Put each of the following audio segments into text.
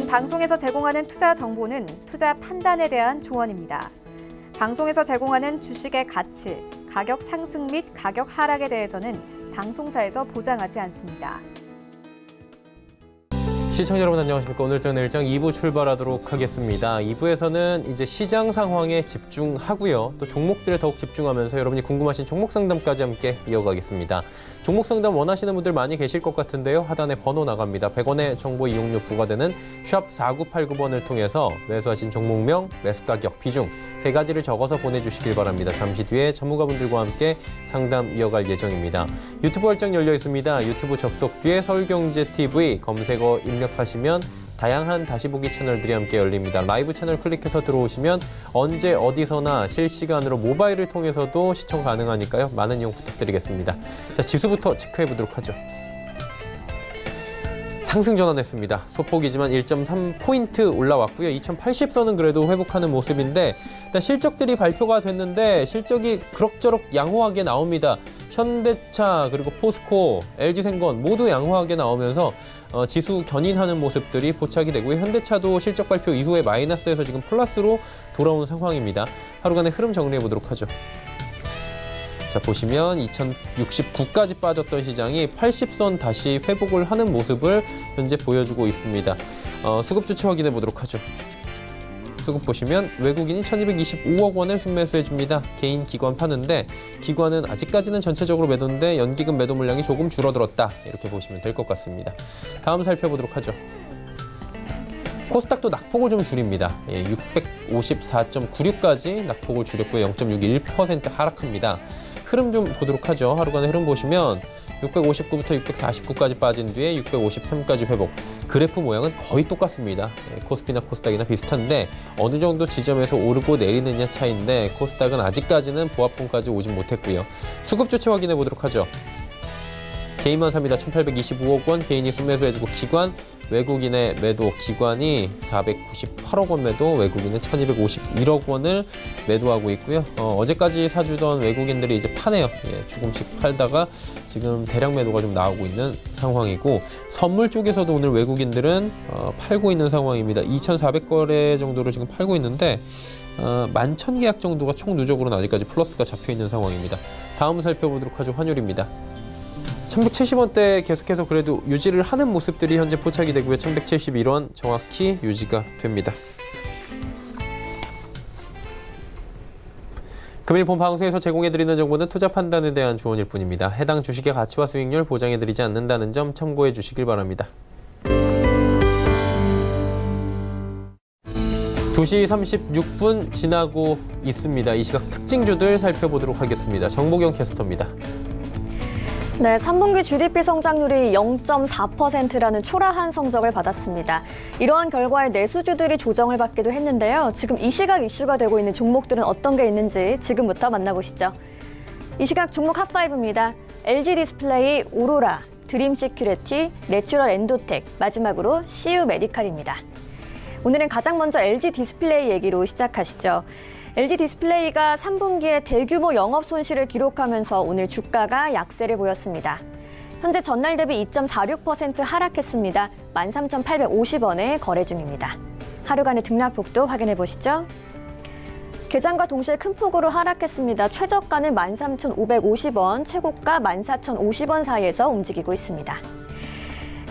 방송에서 제공하는 투자 정보는 투자 판단에 대한 조언입니다. 방송에서 제공하는 주식의 가치, 가격 상승 및 가격 하락에 대해서는 방송사에서 보장하지 않습니다. 시청자 여러분 안녕하십니까. 오늘장 내일장 2부 출발하도록 하겠습니다. 2부에서는 이제 시장 상황에 집중하고요. 또 종목들에 더욱 집중하면서 여러분이 궁금하신 종목 상담까지 함께 이어가겠습니다. 종목 상담 원하시는 분들 많이 계실 것 같은데요. 하단에 번호 나갑니다. 100원의 정보 이용료 부과되는 샵 4989번을 통해서 매수하신 종목명, 매수 가격, 비중 세 가지를 적어서 보내주시길 바랍니다. 잠시 뒤에 전문가분들과 함께 상담 이어갈 예정입니다. 유튜브 활짝 열려 있습니다. 유튜브 접속 뒤에 서울경제TV 검색어 입력하시면 다양한 다시보기 채널들이 함께 열립니다. 라이브 채널 클릭해서 들어오시면 언제 어디서나 실시간으로 모바일을 통해서도 시청 가능하니까요. 많은 이용 부탁드리겠습니다. 자, 지수부터 체크해 보도록 하죠. 상승 전환했습니다. 소폭이지만 1.3포인트 올라왔고요. 2080선은 그래도 회복하는 모습인데 일단 실적들이 발표가 됐는데 실적이 그럭저럭 양호하게 나옵니다. 현대차 그리고 포스코, LG생건 모두 양호하게 나오면서 지수 견인하는 모습들이 포착이 되고요. 현대차도 실적 발표 이후에 마이너스에서 지금 플러스로 돌아온 상황입니다. 하루간의 흐름 정리해 보도록 하죠. 자, 보시면 2069까지 빠졌던 시장이 80선 다시 회복을 하는 모습을 현재 보여주고 있습니다. 수급 주체 확인해 보도록 하죠. 수급 보시면 외국인이 1225억 원을 순매수해 줍니다. 개인 기관 파는데 기관은 아직까지는 전체적으로 매도인데 연기금 매도 물량이 조금 줄어들었다. 이렇게 보시면 될 것 같습니다. 다음 살펴보도록 하죠. 코스닥도 낙폭을 좀 줄입니다. 654.96까지 낙폭을 줄였고요. 0.61% 하락합니다. 흐름 좀 보도록 하죠. 하루간의 흐름 보시면 659부터 649까지 빠진 뒤에 653까지 회복. 그래프 모양은 거의 똑같습니다. 코스피나 코스닥이나 비슷한데 어느 정도 지점에서 오르고 내리느냐 차이인데 코스닥은 아직까지는 보합권까지 오진 못했고요. 수급 주체 확인해 보도록 하죠. 개인만 삽니다. 1825억 원 개인이 순매수해주고 기관 외국인의 매도 기관이 498억 원 매도 외국인은 1251억 원을 매도하고 있고요. 어제까지 사주던 외국인들이 이제 파네요. 조금씩 팔다가 지금 대량 매도가 좀 나오고 있는 상황이고 선물 쪽에서도 오늘 외국인들은 팔고 있는 상황입니다. 2,400거래 정도로 지금 팔고 있는데 11,000계약 정도가 총 누적으로는 아직까지 플러스가 잡혀 있는 상황입니다. 다음 살펴보도록 하죠. 환율입니다. 1170원대 계속해서 그래도 유지를 하는 모습들이 현재 포착이 되고요. 1171원 정확히 유지가 됩니다. 금일 본 방송에서 제공해드리는 정보는 투자 판단에 대한 조언일 뿐입니다. 해당 주식의 가치와 수익률 보장해드리지 않는다는 점 참고해 주시길 바랍니다. 2시 36분 지나고 있습니다. 이 시각 특징주들 살펴보도록 하겠습니다. 정보경 캐스터입니다. 네, 3분기 GDP 성장률이 0.4%라는 초라한 성적을 받았습니다. 이러한 결과에 내수주들이 조정을 받기도 했는데요. 지금 이 시각 이슈가 되고 있는 종목들은 어떤 게 있는지 지금부터 만나보시죠. 이 시각 종목 핫5입니다. LG 디스플레이, 오로라, 드림 시큐리티, 내추럴 엔도텍, 마지막으로 CU 메디칼입니다. 오늘은 가장 먼저 LG 디스플레이 얘기로 시작하시죠. LG 디스플레이가 3분기에 대규모 영업 손실을 기록하면서 오늘 주가가 약세를 보였습니다. 현재 전날 대비 2.46% 하락했습니다. 13,850원에 거래 중입니다. 하루간의 등락폭도 확인해 보시죠. 개장과 동시에 큰 폭으로 하락했습니다. 최저가는 13,550원, 최고가 14,050원 사이에서 움직이고 있습니다.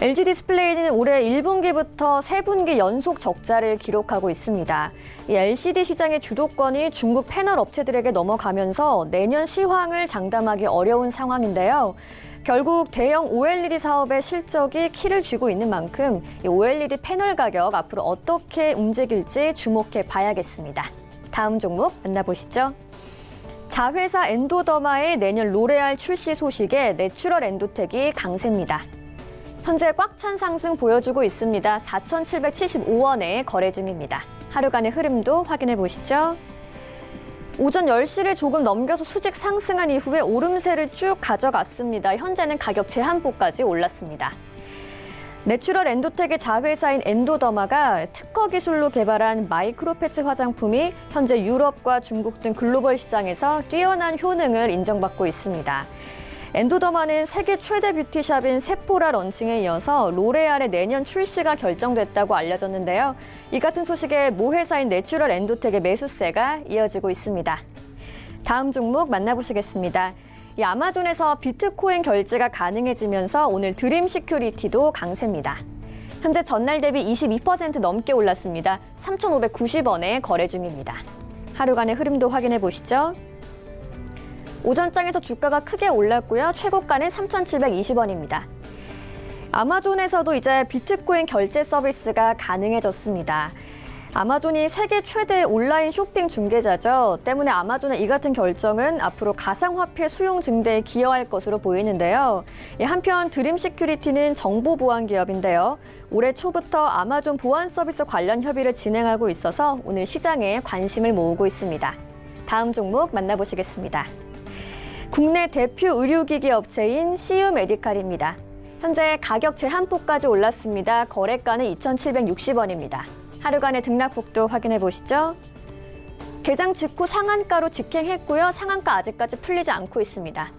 LG 디스플레이는 올해 1분기부터 3분기 연속 적자를 기록하고 있습니다. 이 LCD 시장의 주도권이 중국 패널 업체들에게 넘어가면서 내년 시황을 장담하기 어려운 상황인데요. 결국 대형 OLED 사업의 실적이 키를 쥐고 있는 만큼 이 OLED 패널 가격 앞으로 어떻게 움직일지 주목해 봐야겠습니다. 다음 종목 만나보시죠. 자회사 엔도더마의 내년 로레알 출시 소식에 내추럴 엔도텍이 강세입니다. 현재 꽉 찬 상승 보여주고 있습니다. 4,775원에 거래 중입니다. 하루간의 흐름도 확인해 보시죠. 오전 10시를 조금 넘겨서 수직 상승한 이후에 오름세를 쭉 가져갔습니다. 현재는 가격 제한폭까지 올랐습니다. 내추럴 엔도텍의 자회사인 엔도더마가 특허 기술로 개발한 마이크로패치 화장품이 현재 유럽과 중국 등 글로벌 시장에서 뛰어난 효능을 인정받고 있습니다. 엔도더마는 세계 최대 뷰티샵인 세포라 런칭에 이어서 로레알의 내년 출시가 결정됐다고 알려졌는데요. 이 같은 소식에 모 회사인 내추럴 엔도텍의 매수세가 이어지고 있습니다. 다음 종목 만나보시겠습니다. 이 아마존에서 비트코인 결제가 가능해지면서 오늘 드림 시큐리티도 강세입니다. 현재 전날 대비 22% 넘게 올랐습니다. 3,590원에 거래 중입니다. 하루간의 흐름도 확인해 보시죠. 오전장에서 주가가 크게 올랐고요. 최고가는 3,720원입니다. 아마존에서도 이제 비트코인 결제 서비스가 가능해졌습니다. 아마존이 세계 최대 온라인 쇼핑 중개자죠. 때문에 아마존의 이 같은 결정은 앞으로 가상화폐 수용 증대에 기여할 것으로 보이는데요. 한편 드림 시큐리티는 정보 보안 기업인데요. 올해 초부터 아마존 보안 서비스 관련 협의를 진행하고 있어서 오늘 시장에 관심을 모으고 있습니다. 다음 종목 만나보시겠습니다. 국내 대표 의료기기 업체인 CU 메디칼입니다. 현재 가격 제한폭까지 올랐습니다. 거래가는 2,760원입니다. 하루간의 등락폭도 확인해 보시죠. 개장 직후 상한가로 직행했고요. 상한가 아직까지 풀리지 않고 있습니다.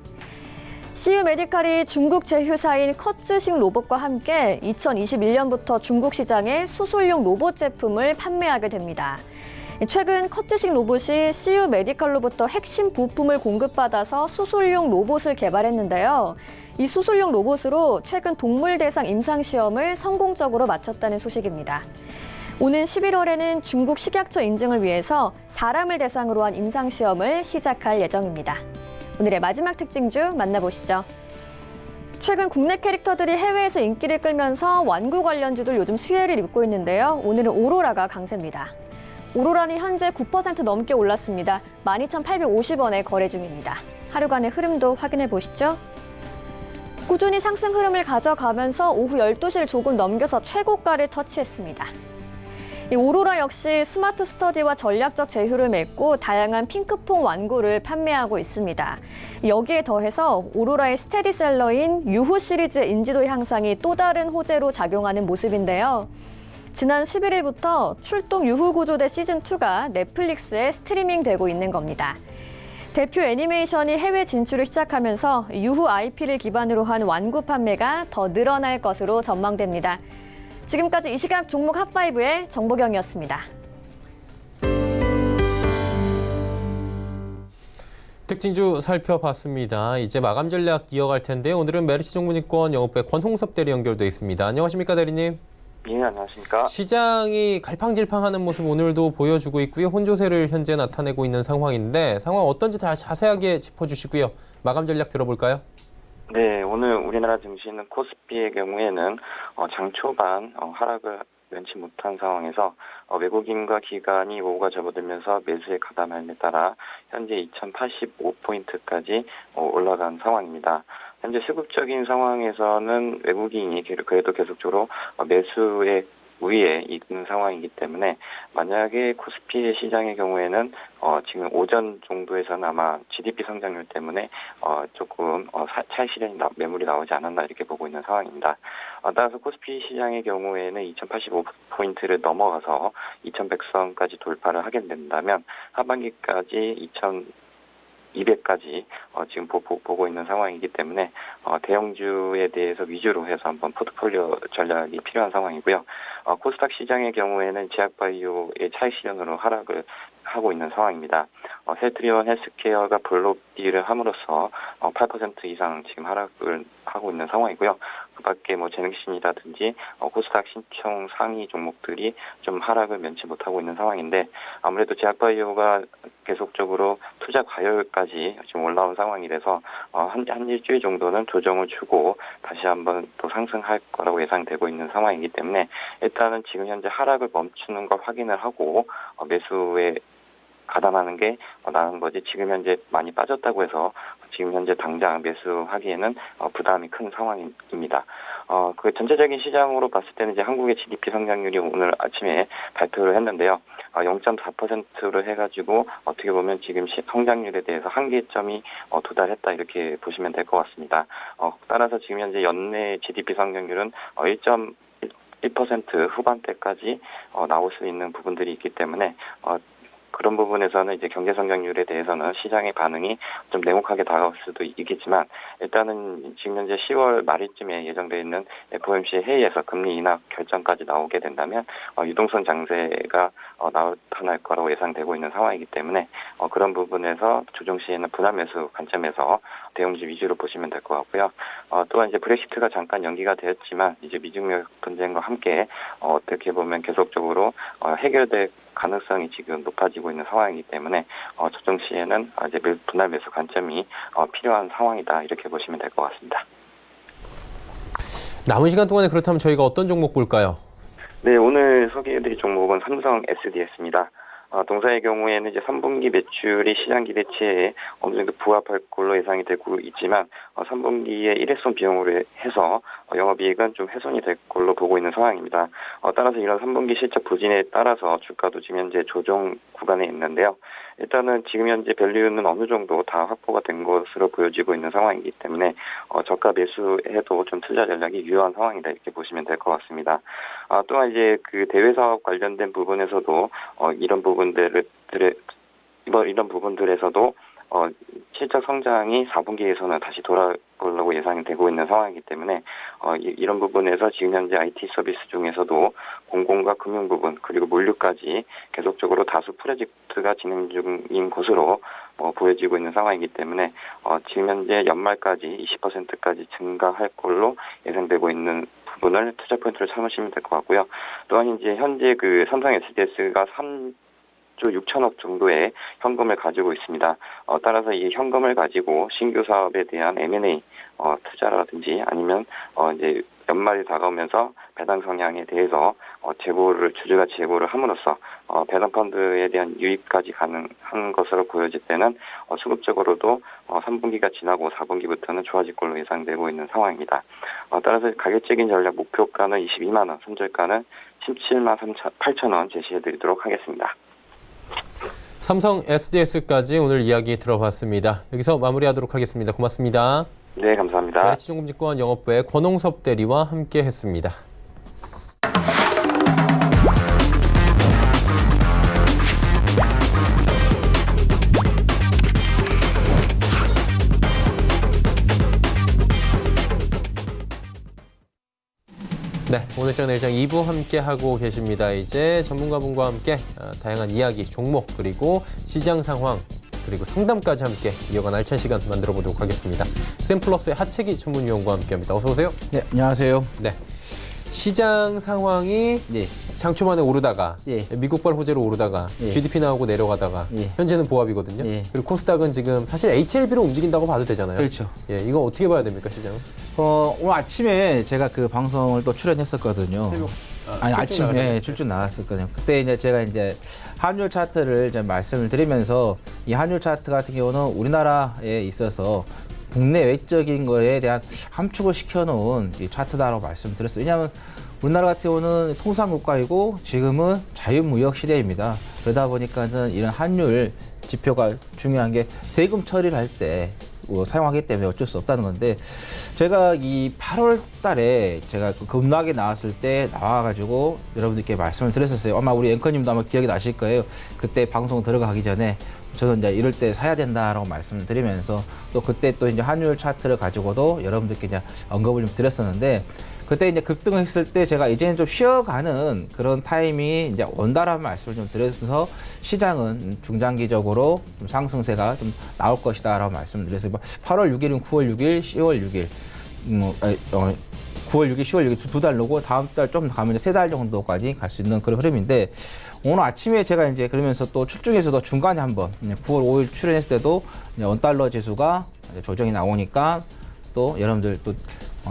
CU 메디칼이 중국 제휴사인 커츠식 로봇과 함께 2021년부터 중국 시장에 수술용 로봇 제품을 판매하게 됩니다. 최근 커트식 로봇이 CU 메디칼로부터 핵심 부품을 공급받아서 수술용 로봇을 개발했는데요. 이 수술용 로봇으로 최근 동물 대상 임상 시험을 성공적으로 마쳤다는 소식입니다. 오는 11월에는 중국 식약처 인증을 위해서 사람을 대상으로 한 임상 시험을 시작할 예정입니다. 오늘의 마지막 특징주 만나보시죠. 최근 국내 캐릭터들이 해외에서 인기를 끌면서 완구 관련주들 요즘 수혜를 입고 있는데요. 오늘은 오로라가 강세입니다. 오로라는 현재 9% 넘게 올랐습니다. 12,850원에 거래 중입니다. 하루간의 흐름도 확인해 보시죠. 꾸준히 상승 흐름을 가져가면서 오후 12시를 조금 넘겨서 최고가를 터치했습니다. 이 오로라 역시 스마트 스터디와 전략적 제휴를 맺고 다양한 핑크퐁 완구를 판매하고 있습니다. 여기에 더해서 오로라의 스테디셀러인 유후 시리즈의 인지도 향상이 또 다른 호재로 작용하는 모습인데요. 지난 11일부터 출동 유후 구조대 시즌2가 넷플릭스에 스트리밍되고 있는 겁니다. 대표 애니메이션이 해외 진출을 시작하면서 유후 IP를 기반으로 한 완구 판매가 더 늘어날 것으로 전망됩니다. 지금까지 이 시각 종목 핫5의 정보경이었습니다. 특징주 살펴봤습니다. 이제 마감 전략 이어갈 텐데 오늘은 메르시 정보증권 영업부의 권홍섭 대리 연결돼 있습니다. 안녕하십니까 대리님? 예, 안녕하십니까. 시장이 갈팡질팡하는 모습 오늘도 보여주고 있고요. 혼조세를 현재 나타내고 있는 상황인데 상황 어떤지 다 자세하게 짚어주시고요. 마감 전략 들어볼까요? 네, 오늘 우리나라 증시는 코스피의 경우에는 장 초반 하락을 면치 못한 상황에서 외국인과 기관이 오후가 접어들면서 매수에 가담함에 따라 현재 2085포인트까지 올라간 상황입니다. 현재 수급적인 상황에서는 외국인이 그래도 계속적으로 매수에 우위에 있는 상황이기 때문에 만약에 코스피 시장의 경우에는 지금 오전 정도에서는 아마 GDP 성장률 때문에 조금 차익 실현이 매물이 나오지 않았나 이렇게 보고 있는 상황입니다. 따라서 코스피 시장의 경우에는 2085포인트를 넘어가서 2100선까지 돌파를 하게 된다면 하반기까지 2200까지 지금 보고 있는 상황이기 때문에 대형주에 대해서 위주로 해서 한번 포트폴리오 전략이 필요한 상황이고요. 코스닥 시장의 경우에는 제약바이오의 차익 실현으로 하락을 하고 있는 상황입니다. 셀트리온 헬스케어가 블록 딜을 함으로써 8% 이상 지금 하락을 하고 있는 상황이고요. 그밖에 재능신이라든지 코스닥 신총 상위 종목들이 좀 하락을 면치 못하고 있는 상황인데 아무래도 제약바이오가 계속적으로 투자 과열까지 지금 올라온 상황이라서 한 일주일 정도는 조정을 주고 다시 한번 또 상승할 거라고 예상되고 있는 상황이기 때문에 일단은 지금 현재 하락을 멈추는 걸 확인을 하고 매수에 가담하는 게 나은 거지 지금 현재 많이 빠졌다고 해서 지금 현재 당장 매수하기에는 부담이 큰 상황입니다. 그 전체적인 시장으로 봤을 때는 이제 한국의 GDP 성장률이 오늘 아침에 발표를 했는데요. 0.4%로 해가지고 어떻게 보면 지금 성장률에 대해서 한계점이 도달했다 이렇게 보시면 될 것 같습니다. 따라서 지금 현재 연내 GDP 성장률은 1% 후반대까지 나올 수 있는 부분들이 있기 때문에 그런 부분에서는 이제 경제 성장률에 대해서는 시장의 반응이 좀 냉혹하게 다가올 수도 있겠지만 일단은 지금 현재 10월 말일쯤에 예정되어 있는 FOMC 회의에서 금리 인하 결정까지 나오게 된다면 유동성 장세가 나타날 거라고 예상되고 있는 상황이기 때문에 그런 부분에서 조정 시에는 분할 매수 관점에서 대형주 위주로 보시면 될 것 같고요. 또한 이제 브렉시트가 잠깐 연기가 되었지만 이제 미중무역 분쟁과 함께 어떻게 보면 계속적으로 해결될 가능성이 지금 높아지고 있는 상황이기 때문에 조정 시에는 이제 분할 매수 관점이 필요한 상황이다 이렇게 보시면 될 것 같습니다. 남은 시간 동안에 그렇다면 저희가 어떤 종목 볼까요? 네, 오늘 소개해드릴 종목은 삼성 SDS입니다. 동사의 경우에는 이제 3분기 매출이 시장 기대치에 어느 정도 부합할 걸로 예상이 되고 있지만 3분기에 일회성 비용으로 해서 영업이익은 좀 훼손이 될 걸로 보고 있는 상황입니다. 따라서 이런 3분기 실적 부진에 따라서 주가도 지금 현재 조정 구간에 있는데요. 일단은 지금 현재 밸류는 어느 정도 다 확보가 된 것으로 보여지고 있는 상황이기 때문에 저가 매수해도 좀 투자 전략이 유효한 상황이다 이렇게 보시면 될 것 같습니다. 또한 이제 그 대외 사업 관련된 부분에서도 이런 부분들에서도 실적 성장이 4분기에서는 다시 돌아올 걸로 예상이 되고 있는 상황이기 때문에 이런 부분에서 지금 현재 IT 서비스 중에서도 공공과 금융 부분 그리고 물류까지 계속적으로 다수 프로젝트가 진행 중인 것으로 보여지고 있는 상황이기 때문에 지금 현재 연말까지 20%까지 증가할 걸로 예상되고 있는 부분을 투자 포인트로 삼으시면 될 것 같고요. 또한 이제 현재 그 삼성 SDS가 3조 6천억 정도의 현금을 가지고 있습니다. 따라서 이 현금을 가지고 신규 사업에 대한 M&A 투자라든지 아니면 이제 연말이 다가오면서 배당 성향에 대해서 주주가 제고를 함으로써 배당 펀드에 대한 유입까지 가능한 것으로 보여질 때는 수급적으로도 3분기가 지나고 4분기부터는 좋아질 걸로 예상되고 있는 상황입니다. 따라서 가격적인 전략 목표가는 22만 원, 손절가는 17만 8천 원 제시해드리도록 하겠습니다. 삼성 SDS까지 오늘 이야기 들어봤습니다. 여기서 마무리하도록 하겠습니다. 고맙습니다. 네, 감사합니다. LH증권증권 영업부의 권홍섭 대리와 함께했습니다. 네, 오늘장 내일장 2부 함께하고 계십니다. 이제 전문가분과 함께 다양한 이야기, 종목, 그리고 시장 상황, 그리고 상담까지 함께 이어간 알찬 시간 만들어 보도록 하겠습니다. 샘플러스의 하채기 전문위원과 함께합니다. 어서 오세요. 네, 안녕하세요. 네, 시장 상황이 네. 장초반에 오르다가 예. 미국발 호재로 오르다가 예. GDP 나오고 내려가다가 예. 현재는 보합이거든요. 예. 그리고 코스닥은 지금 사실 HLB로 움직인다고 봐도 되잖아요. 그렇죠. 예, 이거 어떻게 봐야 됩니까, 시장은? 오늘 아침에 제가 그 방송을 또 출연했었거든요. 아니, 아침에 출중 나갔었거든요. 그때 이제 제가 이제 환율 차트를 이제 말씀을 드리면서 이 환율 차트 같은 경우는 우리나라에 있어서 국내 외적인 거에 대한 함축을 시켜놓은 이 차트다라고 말씀드렸어요. 왜냐하면 우리나라 같은 경우는 통상국가이고 지금은 자유무역 시대입니다. 그러다 보니까는 이런 환율 지표가 중요한 게 대금 처리를 할 때 사용하기 때문에 어쩔 수 없다는 건데, 제가 이 8월 달에 제가 그 급락에 나왔을 때 나와가지고 여러분들께 말씀을 드렸었어요. 아마 우리 앵커님도 아마 기억이 나실 거예요. 그때 방송 들어가기 전에 저는 이제 이럴 때 사야 된다라고 말씀을 드리면서 또 그때 또 이제 환율 차트를 가지고도 여러분들께 이제 언급을 좀 드렸었는데, 그때 이제 급등했을 때 제가 이제는 좀 쉬어가는 그런 타이밍이 이제 온다라는 말씀을 좀 드려서 시장은 중장기적으로 좀 상승세가 좀 나올 것이다라고 말씀을 드렸어요. 8월 6일은 9월 6일, 10월 6일, 9월 6일, 10월 6일 두 달 놓고 다음 달 좀 가면 세 달 정도까지 갈 수 있는 그런 흐름인데, 오늘 아침에 제가 이제 그러면서 또 출중에서도 중간에 한번 9월 5일 출연했을 때도 원달러 지수가 조정이 나오니까 또 여러분들 또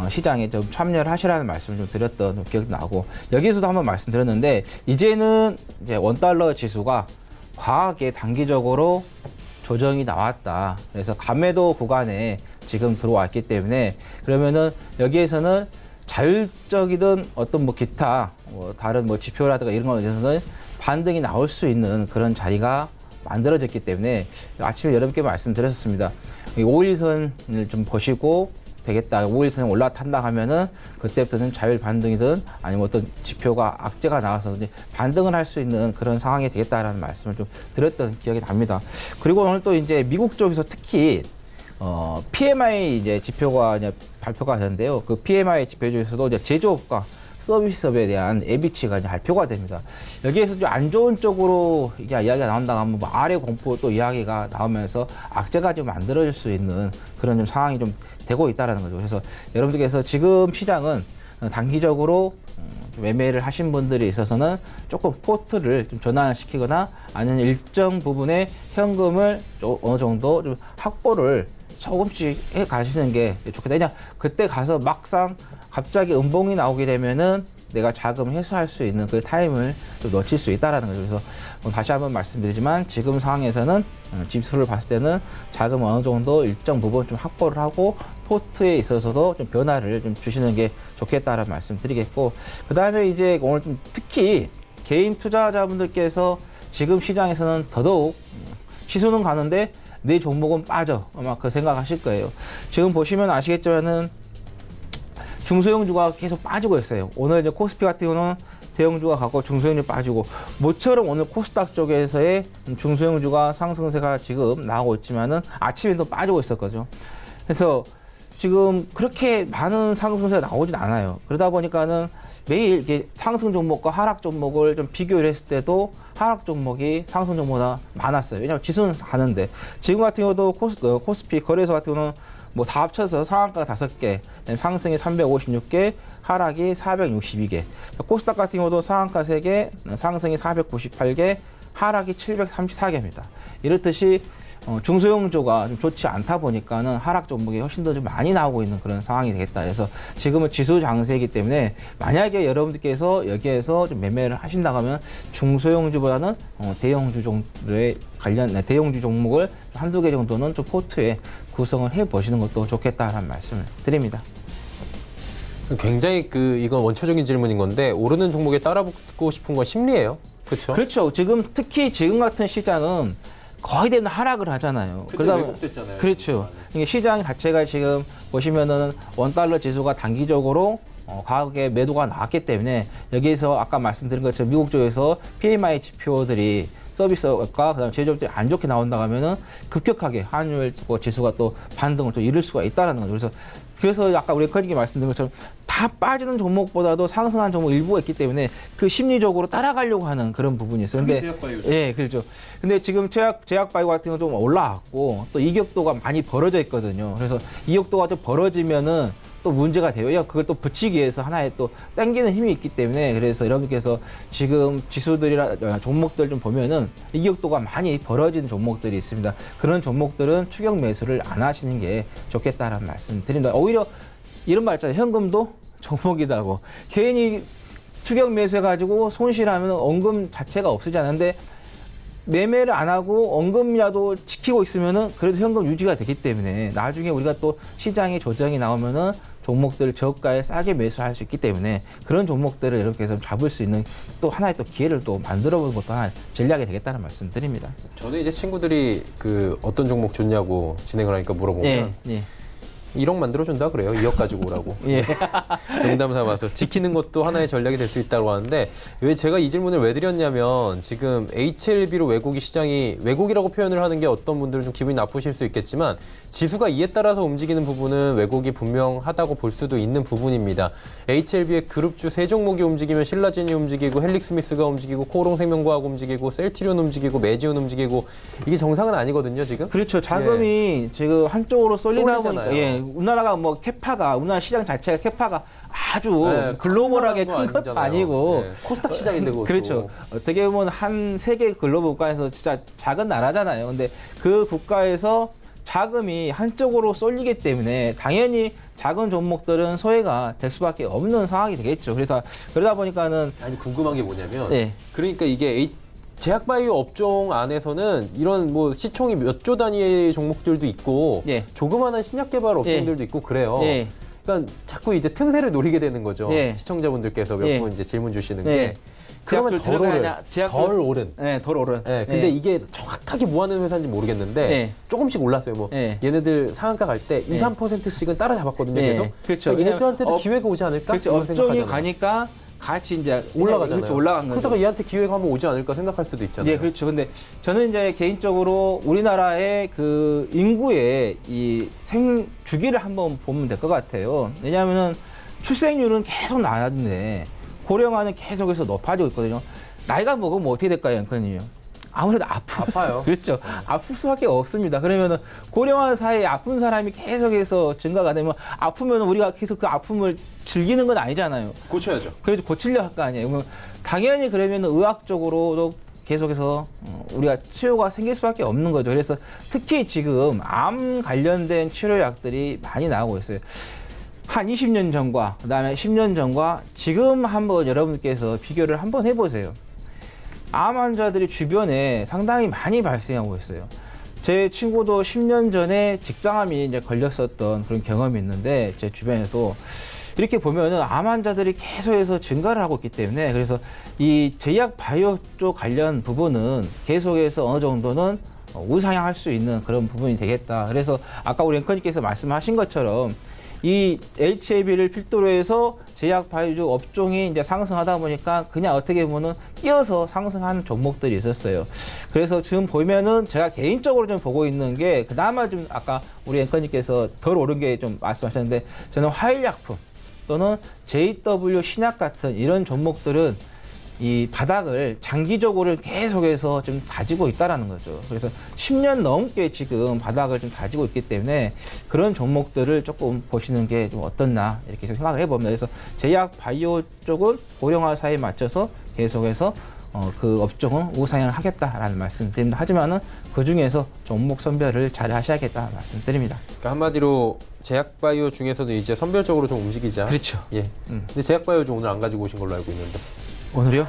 시장에 좀 참여를 하시라는 말씀을 좀 드렸던 기억도 나고, 여기서도 한번 말씀드렸는데 이제는 이제 원달러 지수가 과하게 단기적으로 조정이 나왔다. 그래서 감매도 구간에 지금 들어왔기 때문에 그러면은 여기에서는 자율적이든 어떤 뭐 기타 다른 뭐 지표라든가 이런 거에서는 반등이 나올 수 있는 그런 자리가 만들어졌기 때문에 아침에 여러분께 말씀드렸었습니다. 이 5일선을 좀 보시고 되겠다. 5일선에 올라탄다 하면은 그때부터는 자율 반등이든 아니면 어떤 지표가 악재가 나와서 이제 반등을 할 수 있는 그런 상황이 되겠다라는 말씀을 좀 드렸던 기억이 납니다. 그리고 오늘 또 이제 미국 쪽에서 특히 PMI 이제 지표가 이제 발표가 되는데요. 그 PMI 지표 중에서도 이제 제조업과 서비스업에 대한 예비치가 이제 발표가 됩니다. 여기에서 좀 안 좋은 쪽으로 이게 이야기가 나온다고 하면 뭐 아래 공포 또 이야기가 나오면서 악재가 좀 만들어질 수 있는 그런 좀 상황이 좀 되고 있다라는 거죠. 그래서 여러분들께서 지금 시장은 단기적으로 좀 매매를 하신 분들이 있어서는 조금 포트를 좀 전환시키거나 아니면 일정 부분의 현금을 어느 정도 좀 확보를 조금씩 해 가시는 게 좋겠다. 왜냐 그때 가서 막상 갑자기 음봉이 나오게 되면은 내가 자금 회수할 수 있는 그 타임을 좀 놓칠 수 있다라는 거죠. 그래서 다시 한번 말씀드리지만 지금 상황에서는 지수를 봤을 때는 자금 어느 정도 일정 부분 좀 확보를 하고 포트에 있어서도 좀 변화를 좀 주시는 게 좋겠다라는 말씀 드리겠고, 그 다음에 이제 오늘 좀 특히 개인 투자자분들께서 지금 시장에서는 더더욱 지수는 가는데 내 종목은 빠져. 아마 그 생각하실 거예요. 지금 보시면 아시겠지만은 중소형주가 계속 빠지고 있어요. 오늘 이제 코스피 같은 경우는 대형주가 가고 중소형주 빠지고, 모처럼 오늘 코스닥 쪽에서의 중소형주가 상승세가 지금 나오고 있지만은 아침에도 빠지고 있었거든요. 그래서 지금 그렇게 많은 상승세가 나오진 않아요. 그러다 보니까는 매일 이렇게 상승 종목과 하락 종목을 좀 비교를 했을 때도 하락 종목이 상승 종목보다 많았어요. 왜냐하면 지수는 가는데, 지금 같은 경우도 코스피 거래소 같은 경우는 뭐 다 합쳐서 상한가가 5개, 상승이 356개, 하락이 462개. 코스닥 같은 경우도 상한가 3개, 상승이 498개, 하락이 734개입니다. 이렇듯이 중소형주가 좀 좋지 않다 보니까는 하락 종목이 훨씬 더 좀 많이 나오고 있는 그런 상황이 되겠다. 그래서 지금은 지수 장세이기 때문에 만약에 여러분들께서 여기에서 좀 매매를 하신다고 하면 중소형주보다는 대형주 종류에 대형주 종목을 한두 개 정도는 좀 포트에 구성을 해 보시는 것도 좋겠다라는 말씀을 드립니다. 굉장히 이건 원초적인 질문인 건데, 오르는 종목에 따라붙고 싶은 건 심리예요. 그렇죠? 그렇죠. 지금 특히 지금 같은 시장은 거의 대부분 하락을 하잖아요. 그때 왜곡됐잖아요. 그렇죠. 이게 시장 자체가 지금 보시면은 원달러 지수가 단기적으로 가격의 매도가 나왔기 때문에, 여기에서 아까 말씀드린 것처럼 미국 쪽에서 PMI 지표들이 서비스업과 그다음에 제조업들이 안 좋게 나온다고 하면은 급격하게 환율 지수가 또 반등을 또 이룰 수가 있다는 거죠. 그래서 아까 우리 커지게 말씀드린 것처럼 다 빠지는 종목보다도 상승한 종목 일부가 있기 때문에 그 심리적으로 따라가려고 하는 그런 부분이 있어요. 근데 예, 그렇죠. 근데 지금 제약바이오 같은 거 좀 올라왔고 또 이격도가 많이 벌어져 있거든요. 그래서 이격도가 좀 벌어지면은 또 문제가 돼요. 그걸 또 붙이기 위해서 하나의 또 당기는 힘이 있기 때문에, 그래서 여러분께서 지금 지수들이나 종목들 좀 보면은 이격도가 많이 벌어지는 종목들이 있습니다. 그런 종목들은 추격 매수를 안 하시는 게 좋겠다라는 말씀 드립니다. 오히려 이런 말 있잖아요. 현금도 종목이다고. 괜히 추격 매수해가지고 손실하면 원금 자체가 없어지지 않는데, 매매를 안 하고 원금이라도 지키고 있으면은 그래도 현금 유지가 되기 때문에 나중에 우리가 또 시장에 조정이 나오면은 종목들을 저가에 싸게 매수할 수 있기 때문에 그런 종목들을 이렇게 해서 잡을 수 있는 또 하나의 또 기회를 또 만들어 보는 것도 하나의 전략이 되겠다는 말씀 드립니다. 저는 이제 친구들이 어떤 종목 좋냐고 진행을 하니까 물어보면 예. 1억 만들어준다 그래요. 2억 가지고 오라고. 예. 농담 삼아서 지키는 것도 하나의 전략이 될 수 있다고 하는데, 왜 제가 이 질문을 왜 드렸냐면, 지금 HLB로 왜곡이라고 표현을 하는 게 어떤 분들은 좀 기분이 나쁘실 수 있겠지만, 지수가 이에 따라서 움직이는 부분은 왜곡이 분명하다고 볼 수도 있는 부분입니다. HLB의 그룹주 3종목이 움직이면 신라진이 움직이고, 헬릭스미스가 움직이고, 코오롱생명과학 움직이고, 셀트리온 움직이고, 매지온 움직이고, 이게 정상은 아니거든요, 지금? 그렇죠. 자금이 지금 한쪽으로 쏠리다 쏠리잖아요. 보니까, 우리나라가 뭐 우리나라 시장 자체가 캐파가 아주 글로벌하게 큰 것도 아니고, 코스닥 시장인데 그것도. 그렇죠. 어떻게 보면 한 세계 글로벌 국가에서 진짜 작은 나라잖아요. 근데 그 국가에서 자금이 한쪽으로 쏠리기 때문에 당연히 작은 종목들은 소외가 될 수밖에 없는 상황이 되겠죠. 그래서 그러다 보니까는, 아니, 궁금한 게 뭐냐면, 네. 그러니까 이게 제약바이오 업종 안에서는 이런 뭐 시총이 몇 조 단위의 종목들도 있고, 예. 조그마한 신약 개발 업종들도 있고 그래요. 예. 그러니까 자꾸 이제 틈새를 노리게 되는 거죠. 예. 시청자분들께서 몇 예. 분 이제 질문 주시는 예. 게 그러면 제약들 들어가냐, 덜 오른. 네, 덜 오른. 예, 근데 이게 정확하게 뭐 하는 회사인지 모르겠는데 예. 조금씩 올랐어요. 뭐 예. 얘네들 상한가 갈 때 2, 3%씩은 따라잡았거든요. 예. 계속. 그렇죠. 얘네들한테도 업- 기회가 오지 않을까? 그렇죠. 이런 업종이 생각하잖아요. 가니까 같이 이제 올라가잖아요. 그렇죠. 올라간 거죠. 그러다가 얘한테 기회가 한번 오지 않을까 생각할 수도 있잖아요. 예, 그렇죠. 근데 저는 이제 개인적으로 우리나라의 그 인구의 이 생 주기를 한번 보면 될 것 같아요. 왜냐하면은 출생률은 계속 낮은데 고령화는 계속해서 높아지고 있거든요. 나이가 먹으면 뭐 어떻게 될까요, 앵커님요? 아무래도 아파요. 그렇죠. 아플 수밖에 없습니다. 그러면은 고령화 사이에 아픈 사람이 계속해서 증가가 되면 아프면 우리가 계속 그 아픔을 즐기는 건 아니잖아요. 고쳐야죠. 그래도 고치려 할 거 아니에요. 그러면 당연히 그러면 의학적으로도 계속해서 우리가 치료가 생길 수밖에 없는 거죠. 그래서 특히 지금 암 관련된 치료약들이 많이 나오고 있어요. 한 20년 전과 그다음에 10년 전과 지금 한번 여러분께서 비교를 한번 해보세요. 암 환자들이 주변에 상당히 많이 발생하고 있어요. 제 친구도 10년 전에 직장암이 이제 걸렸었던 그런 경험이 있는데 제 주변에도 이렇게 보면은 암 환자들이 계속해서 증가를 하고 있기 때문에 그래서 이 제약 바이오 쪽 관련 부분은 계속해서 어느 정도는 우상향할 수 있는 그런 부분이 되겠다. 그래서 아까 우리 앵커님께서 말씀하신 것처럼 이 HAB를 필두로 해서 제약 바이오 업종이 이제 상승하다 보니까 그냥 어떻게 보면은 끼어서 상승하는 종목들이 있었어요. 그래서 지금 보면은 제가 개인적으로 좀 보고 있는 게 그나마 좀 아까 우리 앵커님께서 덜 오른 게 좀 말씀하셨는데 저는 화일약품 또는 JW 신약 같은 이런 종목들은 이 바닥을 장기적으로 계속해서 좀 다지고 있다라는 거죠. 그래서 10년 넘게 지금 바닥을 좀 다지고 있기 때문에 그런 종목들을 조금 보시는 게 좀 어떻나 이렇게 좀 생각을 해봅니다. 그래서 제약 바이오 쪽은 고령화 사회에 맞춰서 계속해서 그 업종은 우상향을 하겠다라는 말씀드립니다. 하지만은 그 중에서 종목 선별을 잘 하셔야겠다 말씀드립니다. 그러니까 한마디로 제약바이오 중에서도 이제 선별적으로 좀 움직이자. 그렇죠. 예. 근데 제약바이오 좀 오늘 안 가지고 오신 걸로 알고 있는데. 오늘요?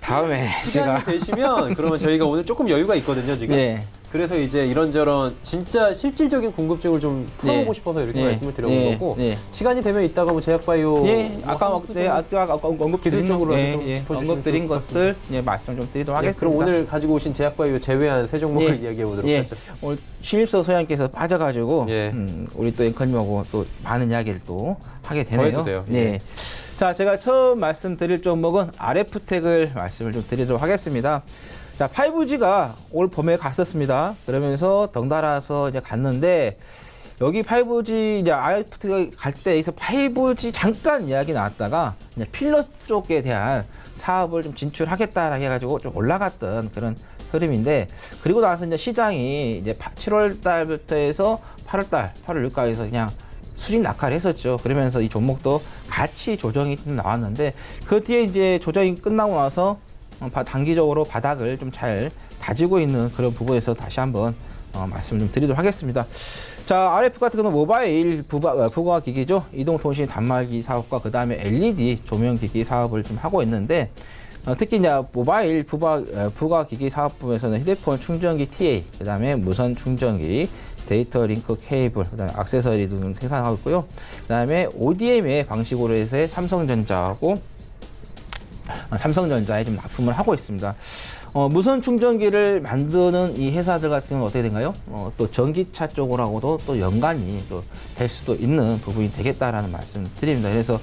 다음에 시간이 제가 되시면 그러면 저희가 오늘 조금 여유가 있거든요, 지금. 예. 그래서 이제 이런저런 진짜 실질적인 궁금증을 좀 풀어보고 예. 싶어서 이렇게 예. 말씀을 드려본 예. 거고 예. 시간이 되면 이따가 뭐 제약바이오 예, 아까 언급드린 기술적으로 예, 좀 예, 짚어주시면 언급드린 좋을 것 것들 예, 말씀 좀 드리도록 예, 하겠습니다. 그럼 오늘 가지고 오신 제약바이오 제외한 세 종목을 이야기해 보도록 예, 하죠. 오늘 신입소 소장님께서 빠져가지고 예. 우리 또 앵커님하고 또 많은 이야기를 또 하게 더 되네요. 해도 돼요. 네. 예. 자, 제가 처음 말씀드릴 종목은 RF텍을 말씀을 좀 드리도록 하겠습니다. 자, 5G가 올 봄에 갔었습니다. 그러면서 덩달아서 이제 갔는데 여기 5G 이제 RF텍가 갈 때 여기서 5G 잠깐 이야기 나왔다가 이제 필러 쪽에 대한 사업을 좀 진출하겠다라고 해가지고 좀 올라갔던 그런 흐름인데 그리고 나서 이제 시장이 이제 7월 달부터 해서 8월 달, 8월 6일까지서 그냥 수직 낙하를 했었죠. 그러면서 이 종목도 같이 조정이 좀 나왔는데 그 뒤에 이제 조정이 끝나고 나서 단기적으로 바닥을 좀 잘 다지고 있는 그런 부분에서 다시 한번 말씀을 좀 드리도록 하겠습니다. 자, RF 같은 경우는 모바일 부가 기기죠. 이동통신 단말기 사업과 그 다음에 LED 조명기기 사업을 좀 하고 있는데 특히 이제 모바일 부가 기기 사업 부에서는 휴대폰 충전기 TA, 그 다음에 무선 충전기, 데이터 링크 케이블, 그다음에 액세서리 등 생산하고 있고요. 그다음에 ODM의 방식으로 해서 삼성전자하고 삼성전자에 좀 납품을 하고 있습니다. 무선 충전기를 만드는 이 회사들 같은 경우는 어떻게 된가요? 또 전기차 쪽으로하고도 또 연관이 또 될 수도 있는 부분이 되겠다라는 말씀 드립니다. 그래서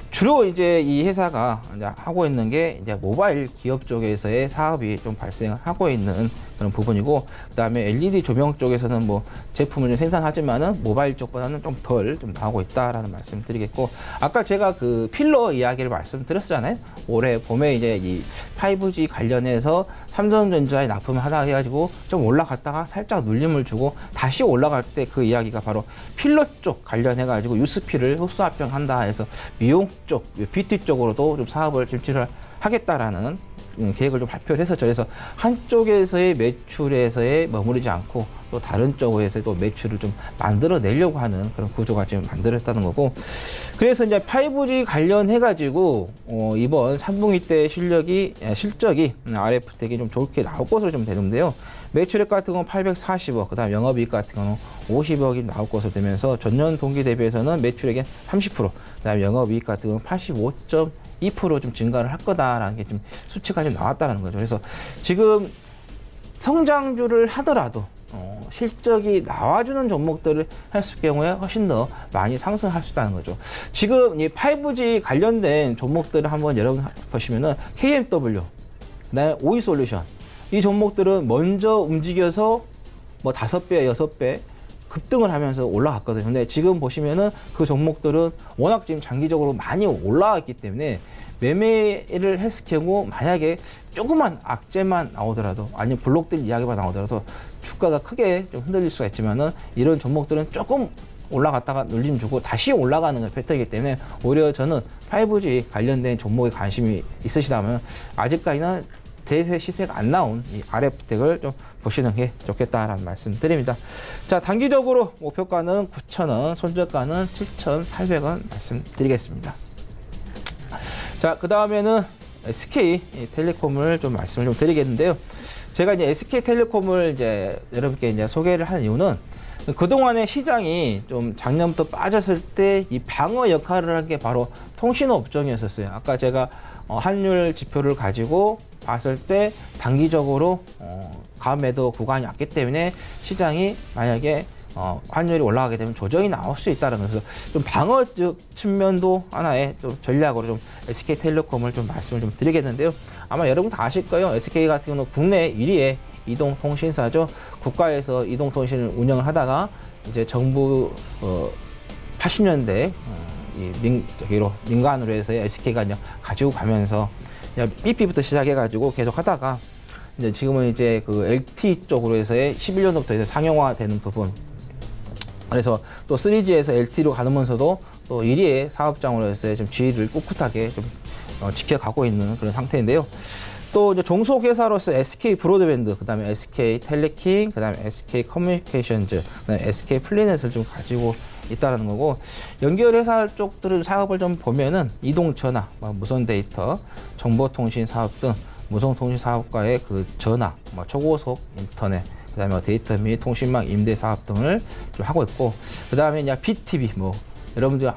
주로 이제 이 회사가 이제 하고 있는 게 이제 모바일 기업 쪽에서의 사업이 좀 발생하고 있는 그런 부분이고, 그다음에 LED 조명 쪽에서는 뭐 제품을 좀 생산하지만은 모바일 쪽보다는 좀 덜 좀 나오고 있다라는 말씀 드리겠고, 아까 제가 그 필러 이야기를 말씀드렸잖아요. 올해 봄에 이제 이 5G 관련해서 삼성전자에 납품을 하다 해가지고 좀 올라갔다가 살짝 눌림을 주고 다시 올라갈 때 그 이야기가 바로 필러 쪽 관련해가지고 유스피를 흡수 합병한다 해서 미용 쪽, 뷰티 쪽으로도 좀 사업을 진출을 하겠다라는 계획을 좀 발표를 했었죠. 그래서 한쪽에서의 매출에서의 머무르지 않고 또 다른 쪽에서 또 매출을 좀 만들어내려고 하는 그런 구조가 지금 만들어졌다는 거고. 그래서 이제 5G 관련해가지고 이번 3분기 때 실적이 RF텍이 좀 좋게 나올 것으로 좀 되는데요. 매출액 같은 건 840억, 그다음 영업이익 같은 경우는 50억이 나올 것으로 되면서 전년 동기 대비해서는 매출액의 30%, 그다음 영업이익 같은 경우는 85.2% 좀 증가를 할 거다라는 게 좀 수치가 좀 나왔다는 거죠. 그래서 지금 성장주를 하더라도 실적이 나와주는 종목들을 했을 경우에 훨씬 더 많이 상승할 수 있다는 거죠. 지금 이 5G 관련된 종목들을 한번 여러분 보시면은 KMW, 그다음에 오이솔루션, 이 종목들은 먼저 움직여서 뭐 5배, 6배 급등을 하면서 올라갔거든요. 근데 지금 보시면은 그 종목들은 워낙 지금 장기적으로 많이 올라왔기 때문에 매매를 했을 경우 만약에 조그만 악재만 나오더라도 아니면 블록들 이야기만 나오더라도 주가가 크게 좀 흔들릴 수가 있지만은 이런 종목들은 조금 올라갔다가 눌림 주고 다시 올라가는 패턴이기 때문에 오히려 저는 5G 관련된 종목에 관심이 있으시다면 아직까지는 대세 시세가 안 나온 이 RF텍을 좀 보시는 게 좋겠다라는 말씀 드립니다. 자, 단기적으로 목표가는 9,000원, 손절가는 7,800원 말씀드리겠습니다. 자, 그 다음에는 SK텔레콤을 좀 말씀을 좀 드리겠는데요. 제가 이제 SK텔레콤을 이제 여러분께 이제 소개를 한 이유는 그동안의 시장이 좀 작년부터 빠졌을 때 이 방어 역할을 한 게 바로 통신업종이었었어요. 아까 제가 환율 지표를 가지고 봤을 때 단기적으로 가매도 구간이 왔기 때문에 시장이 만약에 환율이 올라가게 되면 조정이 나올 수 있다는 것에서 좀 방어적 측면도 하나의 좀 전략으로 좀 SK텔레콤을 좀 말씀을 좀 드리겠는데요. 아마 여러분 다 아실 거예요. SK 같은 경우는 국내 1위의 이동통신사죠. 국가에서 이동통신을 운영을 하다가 이제 정부 80년대 민간으로 해서 SK가 이제 가지고 가면서 BP부터 시작해가지고 계속 하다가 이제 지금은 이제 그 LT 쪽으로 해서의 11년도부터 이제 상용화되는 부분. 그래서 또 3G에서 LT로 가면서도 또 1위의 사업장으로 해서 좀 지위를 꿋꿋하게 좀 지켜가고 있는 그런 상태인데요. 또 이제 종속회사로서 SK 브로드밴드, 그다음에 SK 텔레킹, 그다음에 SK 커뮤니케이션즈, 그다음에 SK 플리넷을 좀 가지고 있다라는 거고, 연결회사 쪽들을 사업을 좀 보면은 이동전화, 무선 데이터, 정보통신 사업 등 무선통신 사업과의 그 전화, 초고속 인터넷, 그다음에 데이터 및 통신망 임대 사업 등을 좀 하고 있고, 그다음에 이제 BTV, 여러분들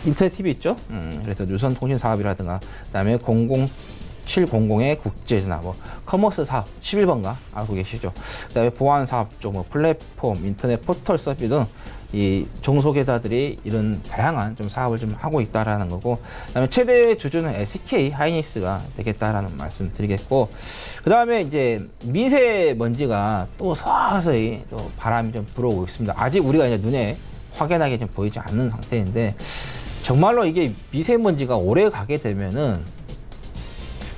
인터넷 TV 있죠? 그래서 유선 통신 사업이라든가, 그다음에 0700의 국제전화, 커머스 사업 11번가 알고 계시죠? 그다음에 보안 사업 쪽, 플랫폼, 인터넷 포털 서비스 등 이 종속회사들이 이런 다양한 좀 사업을 좀 하고 있다라는 거고, 그다음에 최대 주주는 SK 하이닉스가 되겠다라는 말씀 드리겠고, 그다음에 이제 미세먼지가 또 서서히 또 바람이 좀 불어오고 있습니다. 아직 우리가 이제 눈에 확연하게 좀 보이지 않는 상태인데, 정말로 이게 미세먼지가 오래 가게 되면은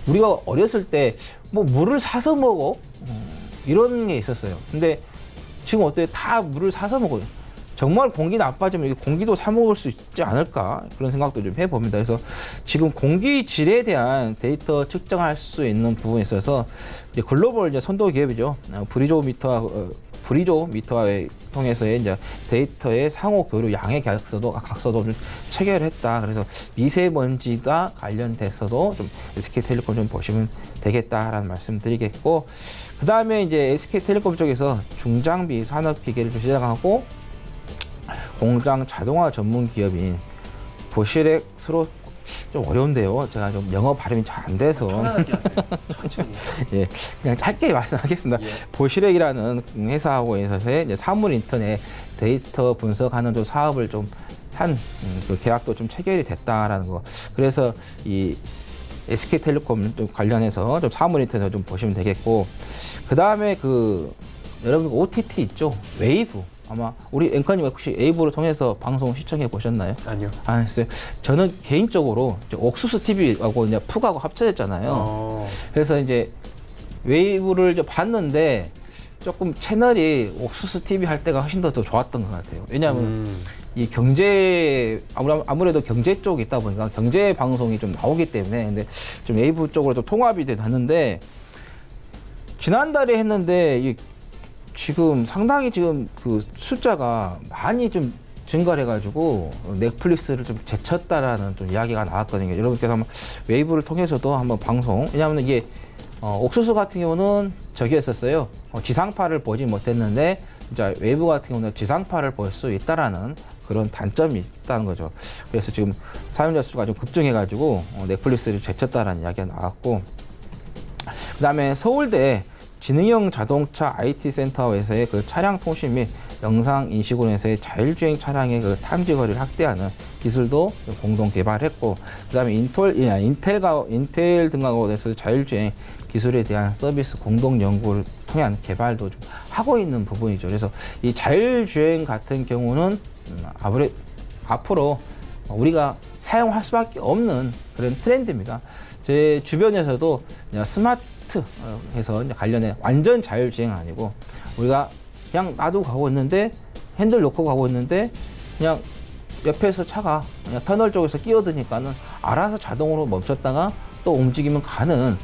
우리가 어렸을 때 물을 사서 먹어 이런 게 있었어요. 근데 지금 어때요? 다 물을 사서 먹어요. 정말 공기 나빠지면 이게 공기도 사 먹을 수 있지 않을까 그런 생각도 좀 해봅니다. 그래서 지금 공기 질에 대한 데이터 측정할 수 있는 부분에 있어서 이제 글로벌 이제 선도 기업이죠. 브리조미터에 통해서의 이제 데이터의 상호 교류 양해 각서도 좀 체결했다. 그래서 미세먼지가 관련돼서도 좀 SK텔레콤 좀 보시면 되겠다라는 말씀 드리겠고, 그 다음에 이제 SK텔레콤 쪽에서 중장비 산업 기계를 좀 시작하고 공장 자동화 전문 기업인 보시렉스로 좀 어려운데요. 제가 좀 영어 발음이 잘 안 돼서 천천히. 예, 그냥 짧게 말씀하겠습니다. 예. 보시렉이라는 회사하고 있어서의 이제 사물 인터넷 데이터 분석하는 좀 사업을 좀 한 그 계약도 좀 체결이 됐다라는 거. 그래서 이 SK텔레콤 좀 관련해서 좀 사물 인터넷 좀 보시면 되겠고, 그 다음에 여러분 OTT 있죠? 웨이브. 아마 우리 앵커님 혹시 웨이브를 통해서 방송 시청해 보셨나요? 아니요. 안 했어요. 저는 개인적으로 옥수수 TV하고 이제 푹하고 합쳐졌잖아요. 그래서 이제 웨이브를 이제 봤는데 조금 채널이 옥수수 TV 할 때가 훨씬 더 좋았던 것 같아요. 왜냐하면 이 경제 아무래도 경제 쪽이 있다 보니까 경제 방송이 좀 나오기 때문에 근데 좀 웨이브 쪽으로 좀 통합이 됐는데 지난달에 했는데 지금 상당히 지금 그 숫자가 많이 좀 증가를 해가지고 넷플릭스를 좀 제쳤다라는 좀 이야기가 나왔거든요. 여러분께서 한번 웨이브를 통해서도 한번 방송, 왜냐하면 이게 옥수수 같은 경우는 저기 했었어요. 지상파를 보지 못했는데 이제 웨이브 같은 경우는 지상파를 볼 수 있다라는 그런 단점이 있다는 거죠. 그래서 지금 사용자 수가 좀 급증해가지고 넷플릭스를 제쳤다라는 이야기가 나왔고, 그 다음에 서울대 지능형 자동차 IT 센터에서의 그 차량 통신 및 영상 인식원에서의 자율주행 차량의 그 탐지 거리를 확대하는 기술도 공동 개발했고, 그다음에 인텔 등하고에서 자율주행 기술에 대한 서비스 공동 연구를 통한 개발도 좀 하고 있는 부분이죠. 그래서 이 자율주행 같은 경우는 앞으로 우리가 사용할 수밖에 없는 그런 트렌드입니다. 제 주변에서도 스마트 해서 관련해 완전 자율주행 아니고 우리가 그냥 놔두고 가고 있는데 핸들 놓고 가고 있는데 그냥 옆에서 차가 그냥 터널 쪽에서 끼어드니까는 알아서 자동으로 멈췄다가 또 움직이면 가는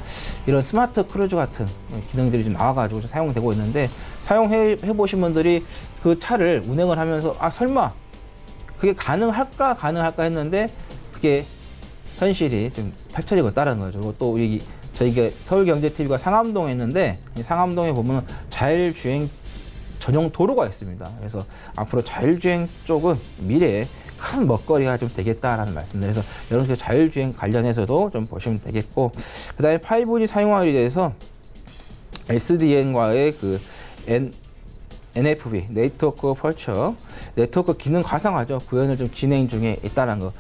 이런 스마트 크루즈 같은 기능들이 좀 나와가지고 사용되고 있는데, 사용해 보신 분들이 그 차를 운행을 하면서 설마 그게 가능할까 했는데 그게 현실이 좀 펼쳐지고 있다는 거죠. 또 저희가 서울경제TV가 상암동에 있는데 이 상암동에 보면 자율주행 전용 도로가 있습니다. 그래서 앞으로 자율주행 쪽은 미래에 큰 먹거리가 좀 되겠다라는 말씀들. 그래서 여러분 자율주행 관련해서도 좀 보시면 되겠고, 그 다음에 5G 사용화에 대해서 SDN과의 그 NFV, 네트워크 펄처, 네트워크 기능 가상화죠. 구현을 좀 진행 중에 있다는 거.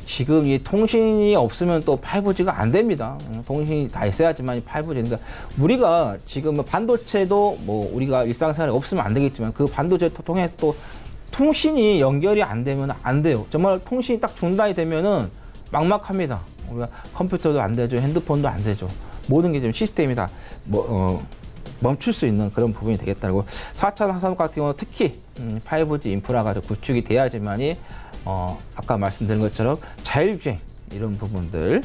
지금 이 통신이 없으면 또 5G가 안 됩니다. 통신이 다 있어야지만 5G인데, 우리가 지금 반도체도 뭐 우리가 일상생활에 없으면 안 되겠지만 그 반도체 통해서 또 통신이 연결이 안 되면 안 돼요. 정말 통신이 딱 중단이 되면은 막막합니다. 우리가 컴퓨터도 안 되죠. 핸드폰도 안 되죠. 모든 게 좀 시스템이 다 멈출 수 있는 그런 부분이 되겠다고. 4차 산업 같은 경우는 특히 5G 인프라가 구축이 돼야지만이 아까 말씀드린 것처럼 자율주행 이런 부분들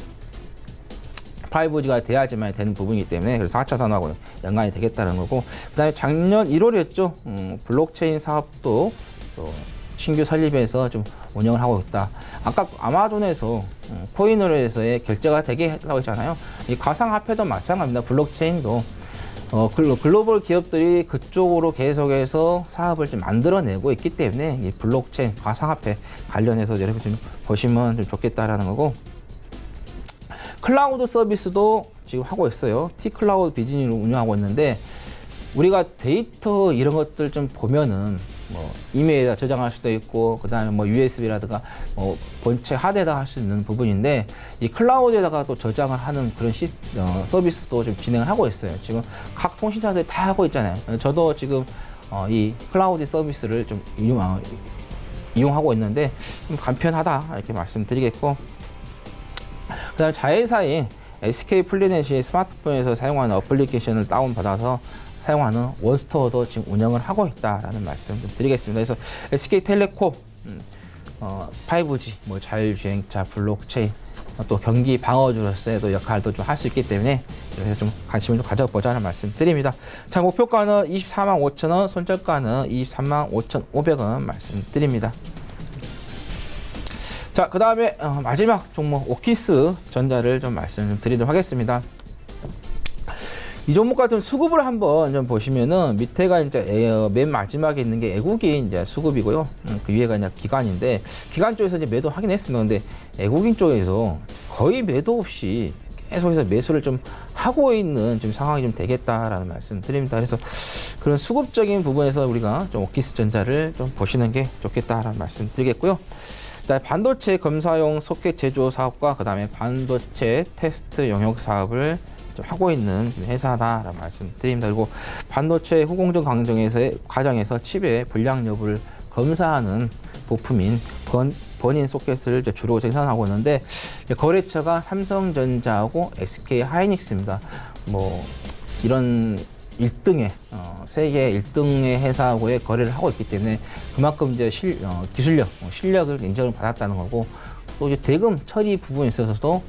5G가 돼야지만 되는 부분이기 때문에 그래서 4차 산업하고 연관이 되겠다는 거고, 그 다음에 작년 1월이었죠. 블록체인 사업도 또 신규 설립해서 좀 운영을 하고 있다. 아까 아마존에서 코인으로 해서의 결제가 되게 했다고 했잖아요. 이 가상화폐도 마찬가지입니다. 블록체인도 글로벌 기업들이 그쪽으로 계속해서 사업을 좀 만들어내고 있기 때문에 이 블록체인, 가상화폐 관련해서 여러분 좀 보시면 좀 좋겠다라는 거고, 클라우드 서비스도 지금 하고 있어요. T클라우드 비즈니스를 운영하고 있는데, 우리가 데이터 이런 것들 좀 보면은 뭐 이메일에다 저장할 수도 있고, 그 다음에 뭐 USB라든가 본체 하드에다 할 수 있는 부분인데, 이 클라우드에다가 또 저장을 하는 그런 서비스도 좀 진행을 하고 있어요. 지금 각 통신사들이 다 하고 있잖아요. 저도 지금 이 클라우드 서비스를 좀 이용하고 있는데 좀 간편하다 이렇게 말씀드리겠고, 그 다음에 자회사인 SK 플리넷이 스마트폰에서 사용하는 어플리케이션을 다운받아서 사용하는 원스토어도 지금 운영을 하고 있다라는 말씀 좀 드리겠습니다. 그래서 SK텔레콤 5G, 뭐 자율주행차, 블록체인, 또 경기 방어주로서의 또 역할도 좀 할 수 있기 때문에 그래서 좀 관심을 좀 가져보자는 말씀 드립니다. 자, 목표가는 24만 5천 원, 손절가는 23만 5,500원 말씀드립니다. 자, 그 다음에 마지막 종목 오키스 전자를 좀 말씀 좀 드리도록 하겠습니다. 이 종목 같은 수급을 한번 좀 보시면은 밑에가 이제 맨 마지막에 있는 게 애국인 이제 수급이고요. 그 위에가 이제 기관인데, 기관 쪽에서 이제 매도 확인했습니다. 근데 애국인 쪽에서 거의 매도 없이 계속해서 매수를 좀 하고 있는 좀 상황이 좀 되겠다라는 말씀 드립니다. 그래서 그런 수급적인 부분에서 우리가 좀 오키스 전자를 좀 보시는 게 좋겠다라는 말씀 드리겠고요. 자, 반도체 검사용 소켓 제조 사업과 그 다음에 반도체 테스트 영역 사업을 좀 하고 있는 회사다라는 말씀드립니다. 그리고 반도체 후공정 과정에서 칩의 불량 여부를 검사하는 부품인 버닌 소켓을 주로 생산하고 있는데, 거래처가 삼성전자하고 SK 하이닉스입니다. 뭐 이런 1등의 세계 1등의 회사하고의 거래를 하고 있기 때문에 그만큼 이제 기술력, 실력을 인정을 받았다는 거고 또 이제 대금 처리 부분에 있어서도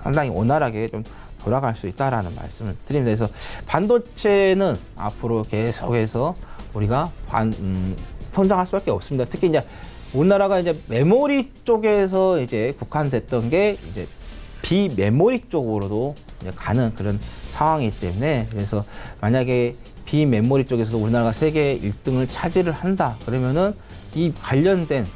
상당히 원활하게 좀 돌아갈 수 있다라는 말씀을 드립니다. 그래서 반도체는 앞으로 계속해서 우리가 성장할 수밖에 없습니다. 특히 이제 우리나라가 이제 메모리 쪽에서 이제 국한됐던 게 이제 비메모리 쪽으로도 이제 가는 그런 상황이기 때문에 그래서 만약에 비메모리 쪽에서 우리나라가 세계 1등을 차지를 한다 그러면은 이 관련된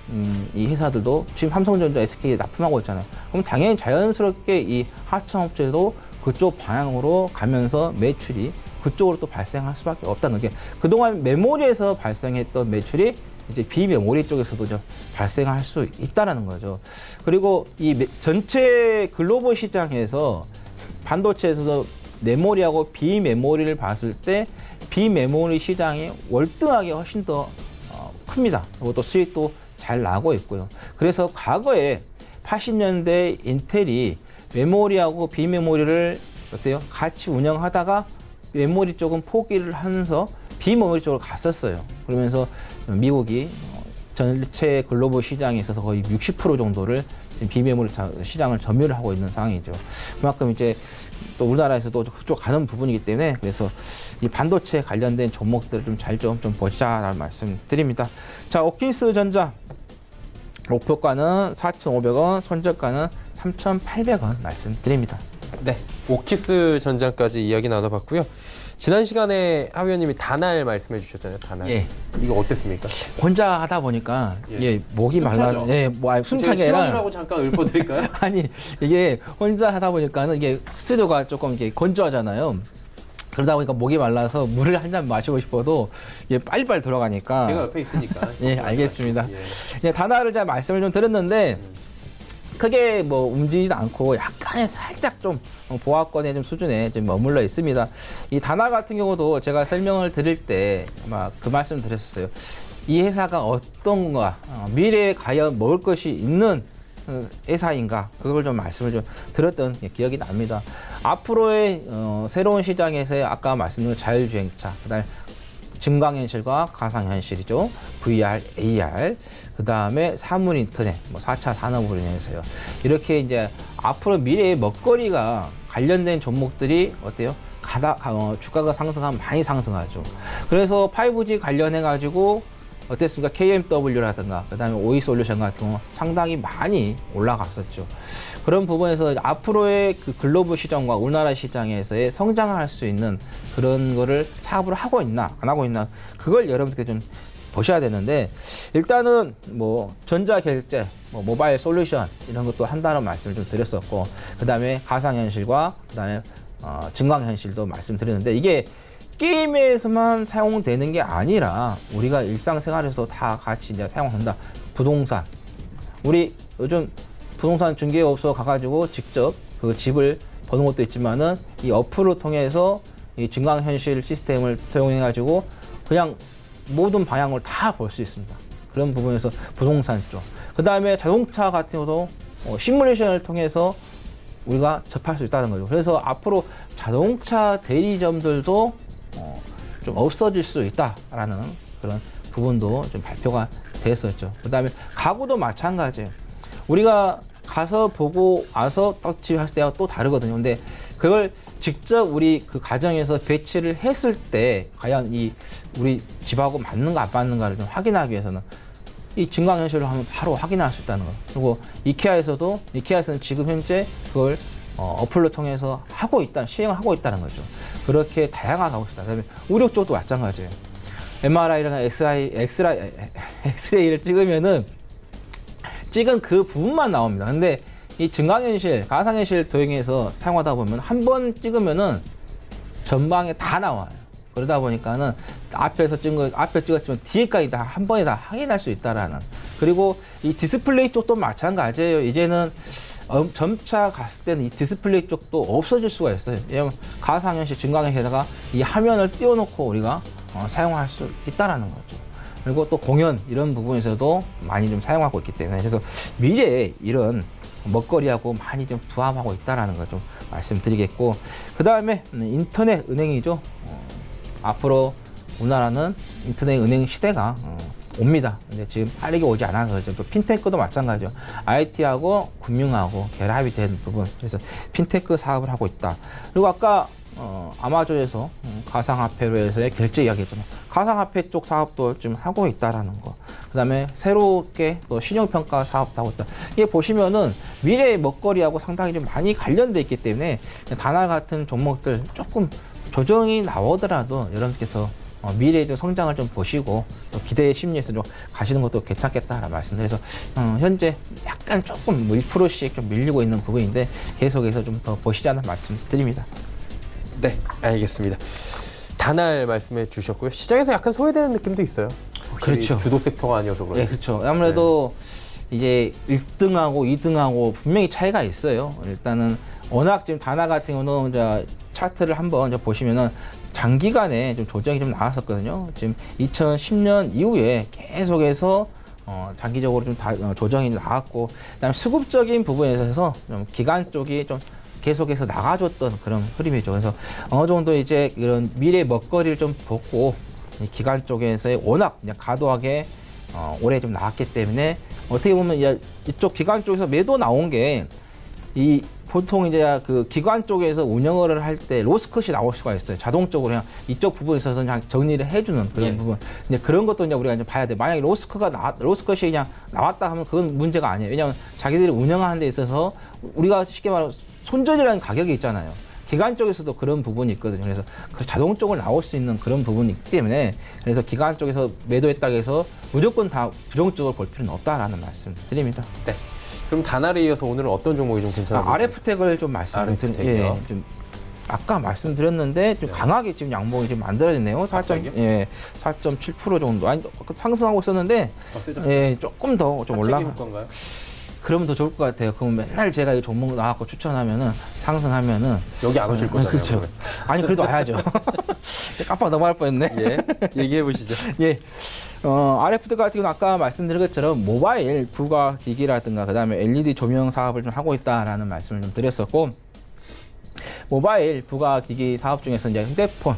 이 회사들도 지금 삼성전자, SK에 납품하고 있잖아요. 그럼 당연히 자연스럽게 이 하청업체도 그쪽 방향으로 가면서 매출이 그쪽으로 또 발생할 수밖에 없다는 게 그동안 메모리에서 발생했던 매출이 이제 비메모리 쪽에서도 좀 발생할 수 있다는 거죠. 그리고 이 전체 글로벌 시장에서 반도체에서도 메모리하고 비메모리를 봤을 때 비메모리 시장이 월등하게 훨씬 더 큽니다. 그리고 또 수익도 잘 나고 있고요. 그래서 과거에 80년대 인텔이 메모리하고 비메모리를 어때요? 같이 운영하다가 메모리 쪽은 포기를 하면서 비메모리 쪽으로 갔었어요. 그러면서 미국이 전체 글로벌 시장에 있어서 거의 60% 정도를 지금 비메모리 시장을 점유를 하고 있는 상황이죠. 그만큼 이제 또 우리나라에서도 그쪽 가는 부분이기 때문에 그래서 이 반도체 관련된 종목들을 좀 잘 좀 보자라는 말씀 드립니다. 자, 오킨스 전자 목표가는 4,500원, 손절가는 3,800원 말씀드립니다. 네, 오키스 전장까지 이야기 나눠봤고요. 지난 시간에 하 의원님이 다날 말씀해 주셨잖아요. 다날. 예. 이거 어땠습니까? 혼자 하다 보니까 목이 말라. 예, 숨차게 아니라 시원이라고 잠깐 읊어드릴까요? 아니 이게 혼자 하다 보니까는 이게 스튜디오가 조금 이게 건조하잖아요. 그러다 보니까 목이 말라서 물을 한 잔 마시고 싶어도 이게 빨리빨리 돌아가니까. 제가 옆에 있으니까. 예, 알겠습니다. 예, 다나를 제가 말씀을 좀 드렸는데 크게 뭐 움직이지도 않고 약간의 살짝 좀 보합권의 좀 수준에 좀 머물러 있습니다. 이 다나 같은 경우도 제가 설명을 드릴 때 아마 그 말씀 드렸었어요. 이 회사가 어떤가, 미래에 과연 먹을 것이 있는 회사인가, 그걸 좀 말씀을 좀 드렸던 기억이 납니다. 앞으로의 새로운 시장에서의 아까 말씀드린 자율주행차, 그다음에 증강현실과 가상현실이죠. VR, AR, 그 다음에 사물 인터넷, 4차 산업으로 인해서요. 이렇게 이제 앞으로 미래의 먹거리가 관련된 종목들이 어때요? 주가가 상승하면 많이 상승하죠. 그래서 5G 관련해가지고 어땠습니까? KMW라든가, 그 다음에 오이솔루션 같은 경우 상당히 많이 올라갔었죠. 그런 부분에서 앞으로의 그 글로벌 시장과 우리나라 시장에서의 성장할 수 있는 그런 거를 사업을 하고 있나, 안 하고 있나, 그걸 여러분들께 좀 보셔야 되는데, 일단은 전자결제, 모바일 솔루션, 이런 것도 한다는 말씀을 좀 드렸었고, 그 다음에 가상현실과, 그 다음에 증강현실도 말씀드렸는데, 이게 게임에서만 사용되는 게 아니라 우리가 일상생활에서도 다 같이 이제 사용한다. 부동산. 우리 요즘 부동산 중개업소 가가지고 직접 그 집을 보는 것도 있지만은 이 어플을 통해서 이 증강현실 시스템을 도용해가지고 그냥 모든 방향을 다 볼 수 있습니다. 그런 부분에서 부동산 쪽. 그 다음에 자동차 같은 경우도 시뮬레이션을 통해서 우리가 접할 수 있다는 거죠. 그래서 앞으로 자동차 대리점들도 좀 없어질 수 있다라는 그런 부분도 좀 발표가 됐었죠. 그 다음에 가구도 마찬가지예요. 우리가 가서 보고 와서 집할 때와 또 다르거든요. 근데 그걸 직접 우리 그 가정에서 배치를 했을 때 과연 이 우리 집하고 맞는가 안 맞는가를 좀 확인하기 위해서는 이 증강현실을 하면 바로 확인할 수 있다는 거. 그리고 이케아에서는 지금 현재 그걸 어플을 통해서 시행을 하고 있다는 거죠. 그렇게 다양하게 하고 있다. 그다음에 의료 쪽도 마찬가지예요. MRI나 엑스레이를 찍은 그 부분만 나옵니다. 근데 이 증강현실, 가상현실 도용해서 사용하다 보면 한 번 찍으면은 전방에 다 나와요. 그러다 보니까는 앞에 찍었지만 뒤에까지 다 한 번에 다 확인할 수 있다라는. 그리고 이 디스플레이 쪽도 마찬가지예요. 이제는 점차 갔을 때는 이 디스플레이 쪽도 없어질 수가 있어요. 왜냐면 가상현실, 증강현실에다가 이 화면을 띄워놓고 우리가 사용할 수 있다라는 거죠. 그리고 또 공연 이런 부분에서도 많이 좀 사용하고 있기 때문에 그래서 미래에 이런 먹거리하고 많이 좀 부합하고 있다라는 걸 좀 말씀드리겠고, 그 다음에 인터넷 은행이죠. 앞으로 우리나라는 인터넷 은행 시대가 옵니다. 근데 지금 빠르게 오지 않아서 또 핀테크도 마찬가지죠. IT하고 금융하고 결합이 된 부분. 그래서 핀테크 사업을 하고 있다. 그리고 아까 아마존에서 가상화폐로 해서의 결제 이야기했잖아요. 가상화폐 쪽 사업도 지금 하고 있다라는 거. 그다음에 새롭게 또 신용평가 사업도 하고 있다. 이게 보시면은 미래의 먹거리하고 상당히 좀 많이 관련돼 있기 때문에 다나 같은 종목들 조금 조정이 나오더라도 여러분께서 미래의 좀 성장을 좀 보시고 또 기대의 심리에서 좀 가시는 것도 괜찮겠다라는 말씀. 그래서 현재 약간 조금 1%씩 좀 밀리고 있는 부분인데 계속해서 좀 더 보시자는 말씀 드립니다. 네, 알겠습니다. 다날 말씀해 주셨고요. 시장에서 약간 소외되는 느낌도 있어요. 그렇죠. 주도 섹터가 아니어서 그래요. 네, 그렇죠. 아무래도 이제 1등하고 2등하고 분명히 차이가 있어요. 일단은 워낙 지금 다나 같은 경우는 이제 차트를 한번 보시면은 장기간에 좀 조정이 좀 나왔었거든요. 지금 2010년 이후에 계속해서 장기적으로 좀 조정이 나왔고, 그다음에 수급적인 부분에서 좀 기관 쪽이 좀 계속해서 나가줬던 그런 흐름이죠. 그래서 어느 정도 이제 이런 미래 먹거리를 좀 보고 이 기관 쪽에서의 워낙 그냥 과도하게 올해 좀 나왔기 때문에 어떻게 보면 이쪽 기관 쪽에서 매도 나온 게 이 보통 이제 그 기관 쪽에서 운영을 할 때 로스컷이 나올 수가 있어요. 자동적으로 그냥 이쪽 부분에 있어서 그냥 정리를 해주는 그런 예. 부분. 근데 그런 것도 이제 우리가 이제 봐야 돼. 만약에 로스컷이 그냥 나왔다 하면 그건 문제가 아니에요. 왜냐하면 자기들이 운영하는 데 있어서 우리가 쉽게 말하면 손절이라는 가격이 있잖아요. 기관 쪽에서도 그런 부분이 있거든요. 그래서 자동적으로 나올 수 있는 그런 부분이 있기 때문에 그래서 기관 쪽에서 매도했다고 해서 무조건 다 부정적으로 볼 필요는 없다라는 말씀 드립니다. 네. 그럼 다날에 이어서 오늘은 어떤 종목이 좀 괜찮아요? RF텍을 좀 말씀을 드릴게요. RF텍이요? 좀 아까 말씀드렸는데 좀 강하게 지금 양봉이 좀 만들어졌네요. 갑자기요? 4.7% 정도. 아니 상승하고 있었는데 조금 더 좀 올라가. 건가요? 그러면 더 좋을 것 같아요. 그럼 맨날 제가 이 종목 나왔고 추천하면은 상승하면은 여기 안 오실 거잖아요. 그렇죠. 그러면. 아니 그래도 와야죠. 깜빡 넘어갈 뻔했네. 예, 얘기해 보시죠. 예. RF텍 같은 경우는 아까 말씀드린 것처럼 모바일 부가 기기라든가 그다음에 LED 조명 사업을 좀 하고 있다라는 말씀을 좀 드렸었고, 모바일 부가 기기 사업 중에서 이제 휴대폰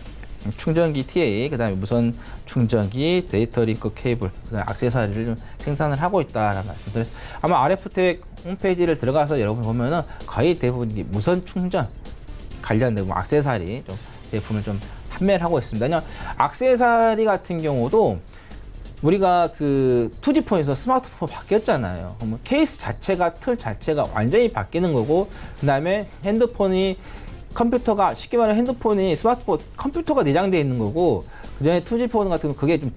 충전기 TA, 그다음에 무선 충전기, 데이터 링크 케이블, 그다음에 액세서리를 좀 생산을 하고 있다라는 말씀드렸어요. 아마 RF텍 홈페이지를 들어가서 여러분 보면은 거의 대부분 무선 충전 관련된 액세서리 좀 제품을 좀 판매를 하고 있습니다. 그냥 액세서리 같은 경우도 우리가 그 2G폰에서 스마트폰 바뀌었잖아요. 그러면 케이스 자체가, 틀 자체가 완전히 바뀌는 거고, 그 다음에 핸드폰이 컴퓨터가, 쉽게 말하면 핸드폰이 스마트폰 컴퓨터가 내장되어 있는 거고, 그 전에 2G폰 같은 거 그게 좀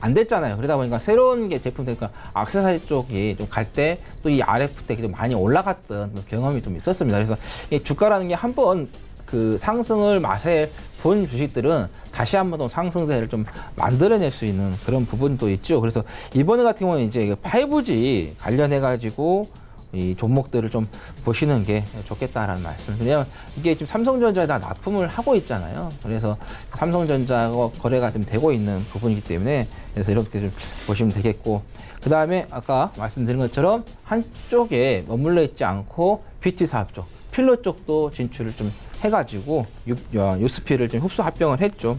안 됐잖아요. 그러다 보니까 새로운 게 제품 되니까 액세서리 쪽이 좀 갈 때 또 이 RF텍이 좀 많이 올라갔던 경험이 좀 있었습니다. 그래서 이 주가라는 게 한번 그 상승을 맛에 본 주식들은 다시 한번 더 상승세를 좀 만들어낼 수 있는 그런 부분도 있죠. 그래서 이번에 같은 경우는 이제 5G 관련해가지고 이 종목들을 좀 보시는 게 좋겠다라는 말씀. 왜냐면 이게 지금 삼성전자에다 납품을 하고 있잖아요. 그래서 삼성전자와 거래가 좀 되고 있는 부분이기 때문에 그래서 이렇게 좀 보시면 되겠고, 그 다음에 아까 말씀드린 것처럼 한쪽에 머물러 있지 않고 뷰티 사업 쪽, 필러 쪽도 진출을 좀 해가지고 USP를 좀 흡수 합병을 했죠.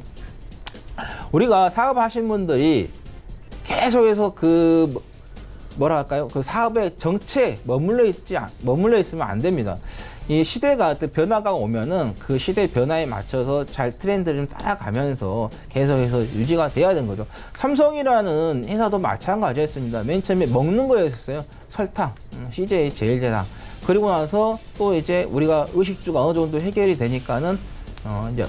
우리가 사업하신 분들이 계속해서 그 뭐랄까요? 그 사업의 정체에 머물러 있으면 안 됩니다. 이 시대가 변화가 오면은 그 시대 변화에 맞춰서 잘 트렌드를 좀 따라가면서 계속해서 유지가 돼야 되는 거죠. 삼성이라는 회사도 마찬가지였습니다. 맨 처음에 먹는 거였어요. 설탕, CJ 제일제당. 그리고 나서 또 이제 우리가 의식주가 어느 정도 해결이 되니까는 이제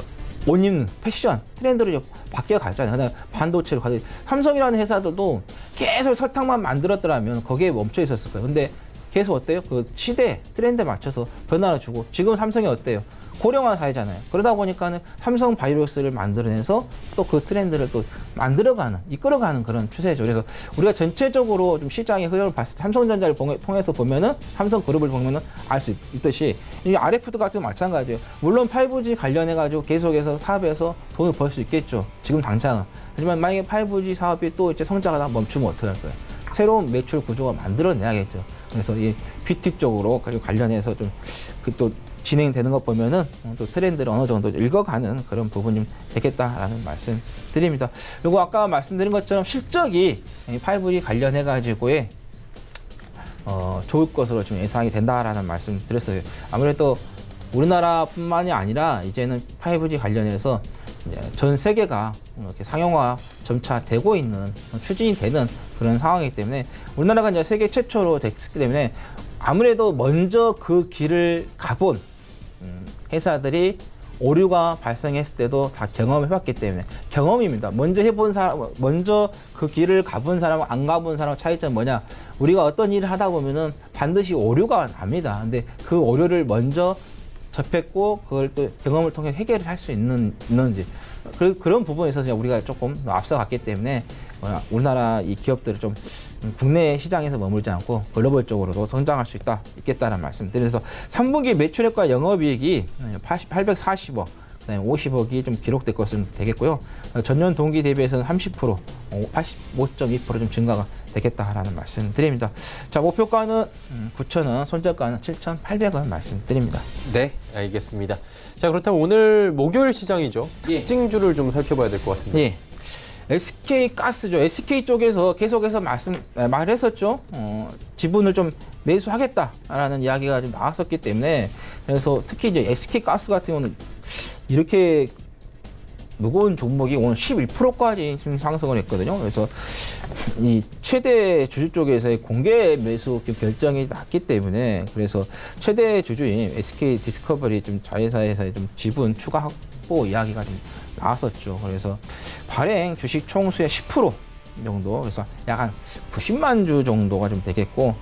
옷 입는 패션 트렌드로 바뀌어 갔잖아요. 그다음에 반도체로 가도 삼성이라는 회사들도 계속 설탕만 만들었더라면 거기에 멈춰 있었을 거예요. 근데 계속 어때요? 그 시대 트렌드에 맞춰서 변화를 주고, 지금 삼성이 어때요? 고령화 사회잖아요. 그러다 보니까는 삼성 바이오스를 만들어내서 또 그 트렌드를 또 만들어가는, 이끌어가는 그런 추세죠. 그래서 우리가 전체적으로 좀 시장의 흐름을 봤을 때 삼성전자를 통해서 보면은, 삼성그룹을 보면은 알 수 있듯이 이 RF도 같은 건 마찬가지예요. 물론 5G 관련해가지고 계속해서 사업에서 돈을 벌 수 있겠죠. 지금 당장은. 하지만 만약에 5G 사업이 또 이제 성장하다 멈추면 어떡할 거예요? 새로운 매출 구조가 만들어내야겠죠. 그래서 이 뷰티 쪽으로 관련해서 좀 그 또 진행되는 것 보면은 또 트렌드를 어느 정도 읽어가는 그런 부분이 좀 되겠다라는 말씀 드립니다. 그리고 아까 말씀드린 것처럼 실적이 5G 관련해 가지고의 좋을 것으로 좀 예상이 된다라는 말씀 드렸어요. 아무래도 우리나라뿐만이 아니라 이제는 5G 관련해서 이제 전 세계가 이렇게 상용화 점차 되고 있는 추진이 되는 그런 상황이기 때문에 우리나라가 이제 세계 최초로 됐기 때문에 아무래도 먼저 그 길을 가본 회사들이 오류가 발생했을 때도 다 경험해봤기 때문에 경험입니다. 먼저 해본 사람, 먼저 그 길을 가본 사람과 안 가본 사람 차이점은 뭐냐? 우리가 어떤 일을 하다 보면은 반드시 오류가 납니다. 근데 그 오류를 먼저 접했고 그걸 또 경험을 통해 해결을 할 수 있는지 그런 부분에서 우리가 조금 앞서갔기 때문에 우리나라 이 기업들을 좀 국내 시장에서 머물지 않고 글로벌적으로도 성장할 수 있겠다는 말씀 드려서 3분기 매출액과 영업이익이 840억, 그다음에 50억이 좀 기록될 것은 되겠고요. 전년 동기 대비해서는 30%, 85.2% 좀 증가가 되겠다라는 말씀 드립니다. 자, 목표가는 9,000원, 손절가는 7,800원 말씀드립니다. 네, 알겠습니다. 자, 그렇다면 오늘 목요일 시장이죠. 예. 특징주를 좀 살펴봐야 될 것 같은데. 예. SK 가스죠. SK 쪽에서 계속해서 말했었죠. 지분을 좀 매수하겠다라는 이야기가 좀 나왔었기 때문에 그래서 특히 이제 SK 가스 같은 경우는 이렇게 무거운 종목이 오늘 11%까지 지금 상승을 했거든요. 그래서 이 최대 주주 쪽에서의 공개 매수 결정이 났기 때문에 그래서 최대 주주인 SK 디스커버리 좀 자회사에서의 좀 지분 추가 확보 이야기가 좀 나왔었죠. 그래서 발행 주식 총수의 10% 정도, 그래서 약 한 90만 주 정도가 좀 되겠고,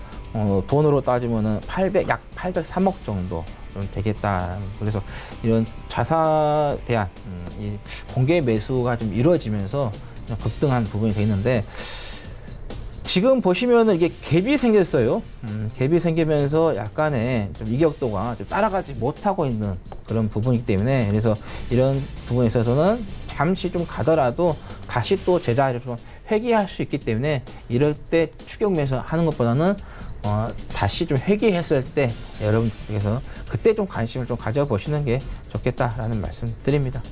돈으로 따지면은 약 803억 정도 좀 되겠다. 그래서 이런 자사에 대한 이 공개 매수가 좀 이루어지면서 좀 급등한 부분이 되는데, 지금 보시면은 이게 갭이 생겼어요. 갭이 생기면서 약간의 좀 이격도가 좀 따라가지 못하고 있는 그런 부분이기 때문에 그래서 이런 부분에 있어서는 잠시 좀 가더라도 다시 또 제자리를 좀 회귀할 수 있기 때문에 이럴 때 추격 매수하는 것보다는 다시 좀 회귀했을 때 여러분들께서 그때 좀 관심을 좀 가져보시는 게 좋겠다라는 말씀 드립니다.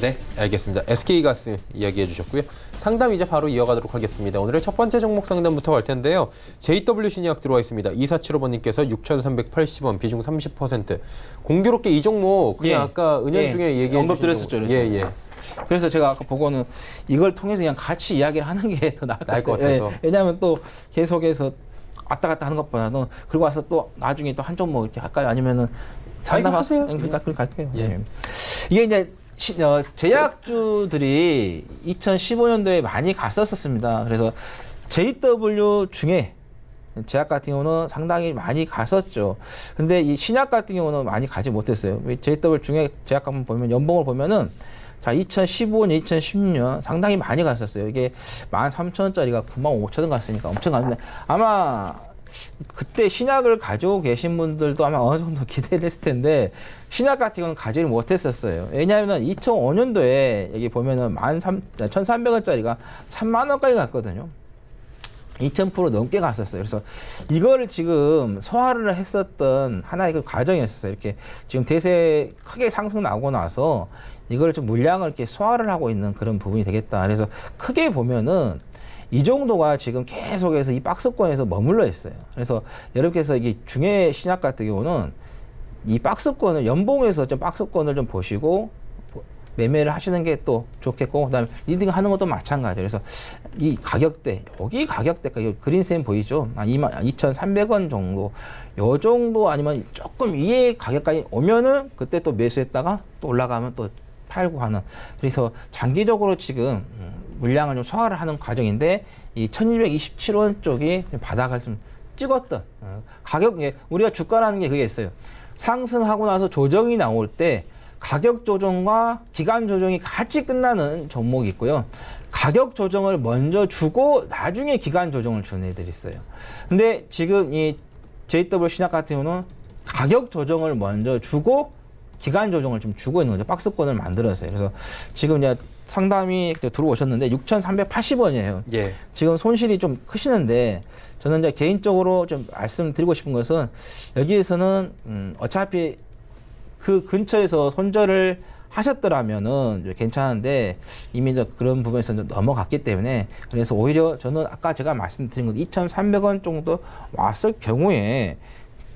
네, 알겠습니다. SK가스 이야기해 주셨고요. 상담 이제 바로 이어가도록 하겠습니다. 오늘의 첫 번째 종목 상담부터 갈 텐데요. JW 신약 들어와 있습니다. 2475번님께서 6,380원, 비중 30%. 공교롭게 이 종목 그냥 아까 은연중에 얘기해 언급드렸었죠. 예. 그래서 제가 아까 보고는 이걸 통해서 그냥 같이 이야기를 하는 게 더 나을 것 같아서. 왜냐하면 또 계속해서 왔다 갔다 하는 것보다는 그리고 와서 또 나중에 또 한 종목 이렇게 할까요? 아니면은 상담하세요. 그러니까 갈게요. 예. 이게 이제 제약주들이 2015년도에 많이 갔었습니다. 그래서 JW 중에 제약 같은 경우는 상당히 많이 갔었죠. 근데 이 신약 같은 경우는 많이 가지 못했어요. JW 중에 제약 한번 보면 연봉을 보면은 자, 2015년, 2016년 상당히 많이 갔었어요. 이게 13,000원짜리가 95,000원 갔으니까 엄청 갔는데 아마 그때 신약을 가지고 계신 분들도 아마 어느 정도 기대를 했을 텐데 신약 같은 경우는 가지를 못했었어요. 왜냐하면 2005년도에 여기 보면은 1,300원짜리가 3만 원까지 갔거든요. 2,000% 넘게 갔었어요. 그래서 이거를 지금 소화를 했었던 하나의 그 과정이었어요. 이렇게 지금 대세 크게 상승 나오고 나서 이걸 좀 물량을 이렇게 소화를 하고 있는 그런 부분이 되겠다. 그래서 크게 보면은 이 정도가 지금 계속해서 이 박스권에서 머물러 있어요. 그래서 여러분께서 이게 중에 신약 같은 경우는 이 박스권을 연봉에서 좀 박스권을 좀 보시고 매매를 하시는 게 또 좋겠고, 그다음에 리딩 하는 것도 마찬가지예요. 그래서 이 가격대, 여기 가격대가 그린셈 보이죠? 22,300원 정도, 요 정도 아니면 조금 위에 가격까지 오면은 그때 또 매수했다가 또 올라가면 또 팔고 하는. 그래서 장기적으로 지금 물량을 좀 소화를 하는 과정인데 이 1,227원 쪽이 바닥을 좀 찍었던 가격, 우리가 주가라는 게 그게 있어요. 상승하고 나서 조정이 나올 때 가격 조정과 기간 조정이 같이 끝나는 종목이 있고요. 가격 조정을 먼저 주고 나중에 기간 조정을 주는 애들이 있어요. 근데 지금 이 JW 신약 같은 경우는 가격 조정을 먼저 주고 기간 조정을 좀 주고 있는 거죠. 박스권을 만들었어요. 그래서 지금 이제 상담이 들어오셨는데 6,380원이에요. 예. 지금 손실이 좀 크시는데 저는 이제 개인적으로 좀 말씀드리고 싶은 것은 여기에서는 어차피 그 근처에서 손절을 하셨더라면은 괜찮은데 이미 그런 부분에서 좀 넘어갔기 때문에 그래서 오히려 저는 아까 제가 말씀드린 것 2,300원 정도 왔을 경우에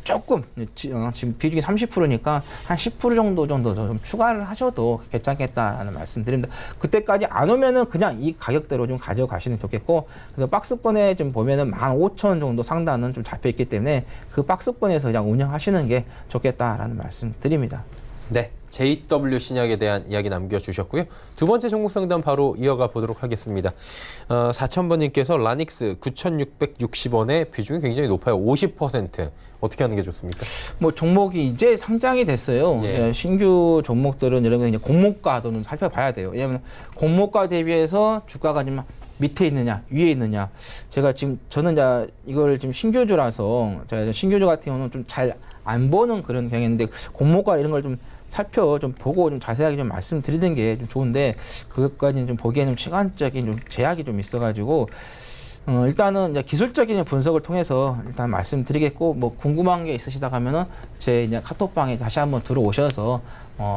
조금 지금 비중이 30%니까 한 10% 정도 좀 추가를 하셔도 괜찮겠다라는 말씀드립니다. 그때까지 안 오면은 그냥 이 가격대로 좀 가져가시는 게 좋겠고, 그래서 박스권에 좀 보면은 15,000원 정도 상단은 좀 잡혀 있기 때문에 그 박스권에서 그냥 운영하시는 게 좋겠다라는 말씀드립니다. 네, JW 신약에 대한 이야기 남겨주셨고요. 두 번째 종목 상담 바로 이어가 보도록 하겠습니다. 4000번님께서 라닉스 9,660원의 비중이 굉장히 높아요. 50%. 어떻게 하는 게 좋습니까? 뭐 종목이 이제 상장이 됐어요. 예. 신규 종목들은 여러분 이제 공모가도 좀 살펴봐야 돼요. 왜냐하면 공모가 대비해서 주가가 좀 밑에 있느냐, 위에 있느냐. 제가 지금 저는 이제 이걸 지금 신규주라서 제가 신규주 같은 경우는 좀 잘 안 보는 그런 경향인데 공모가 이런 걸 좀 좀 보고 좀 자세하게 좀 말씀드리는 게 좀 좋은데 그것까지는 좀 보기에는 시간적인 좀 제약이 좀 있어가지고 일단은 이제 기술적인 분석을 통해서 일단 말씀드리겠고 뭐 궁금한 게 있으시다 하면은 제 이제 카톡방에 다시 한번 들어오셔서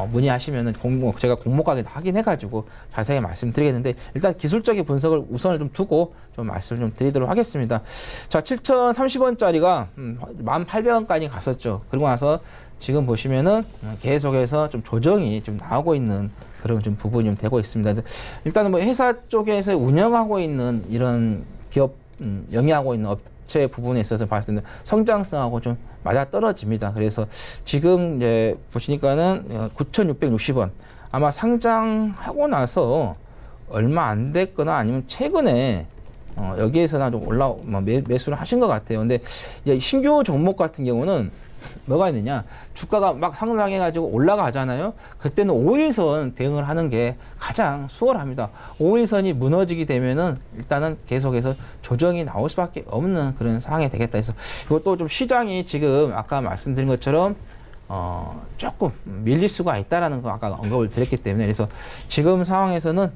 문의하시면은 제가 공모가게 확인해가지고 자세히 말씀드리겠는데 일단 기술적인 분석을 우선을 좀 두고 좀 말씀을 좀 드리도록 하겠습니다. 자, 7,030원짜리가 1,800원까지 갔었죠. 그리고 나서 지금 보시면은 계속해서 좀 조정이 좀 나오고 있는 그런 좀 부분이 좀 되고 있습니다. 일단은 뭐 회사 쪽에서 운영하고 있는 이런 기업 영위하고 있는 업체 부분에 있어서 봤을 때는 성장성하고 좀 맞아 떨어집니다. 그래서 지금 이제 보시니까는 9,660원 아마 상장하고 나서 얼마 안 됐거나 아니면 최근에 여기에서나 좀 매수를 하신 것 같아요. 근데 신규 종목 같은 경우는 뭐가 있느냐, 주가가 막 상승해가지고 올라가잖아요. 그때는 5일선 대응을 하는 게 가장 수월합니다. 5일선이 무너지게 되면은 일단은 계속해서 조정이 나올 수밖에 없는 그런 상황이 되겠다 해서 이것도 좀 시장이 지금 아까 말씀드린 것처럼 조금 밀릴 수가 있다라는 거 아까 언급을 드렸기 때문에 그래서 지금 상황에서는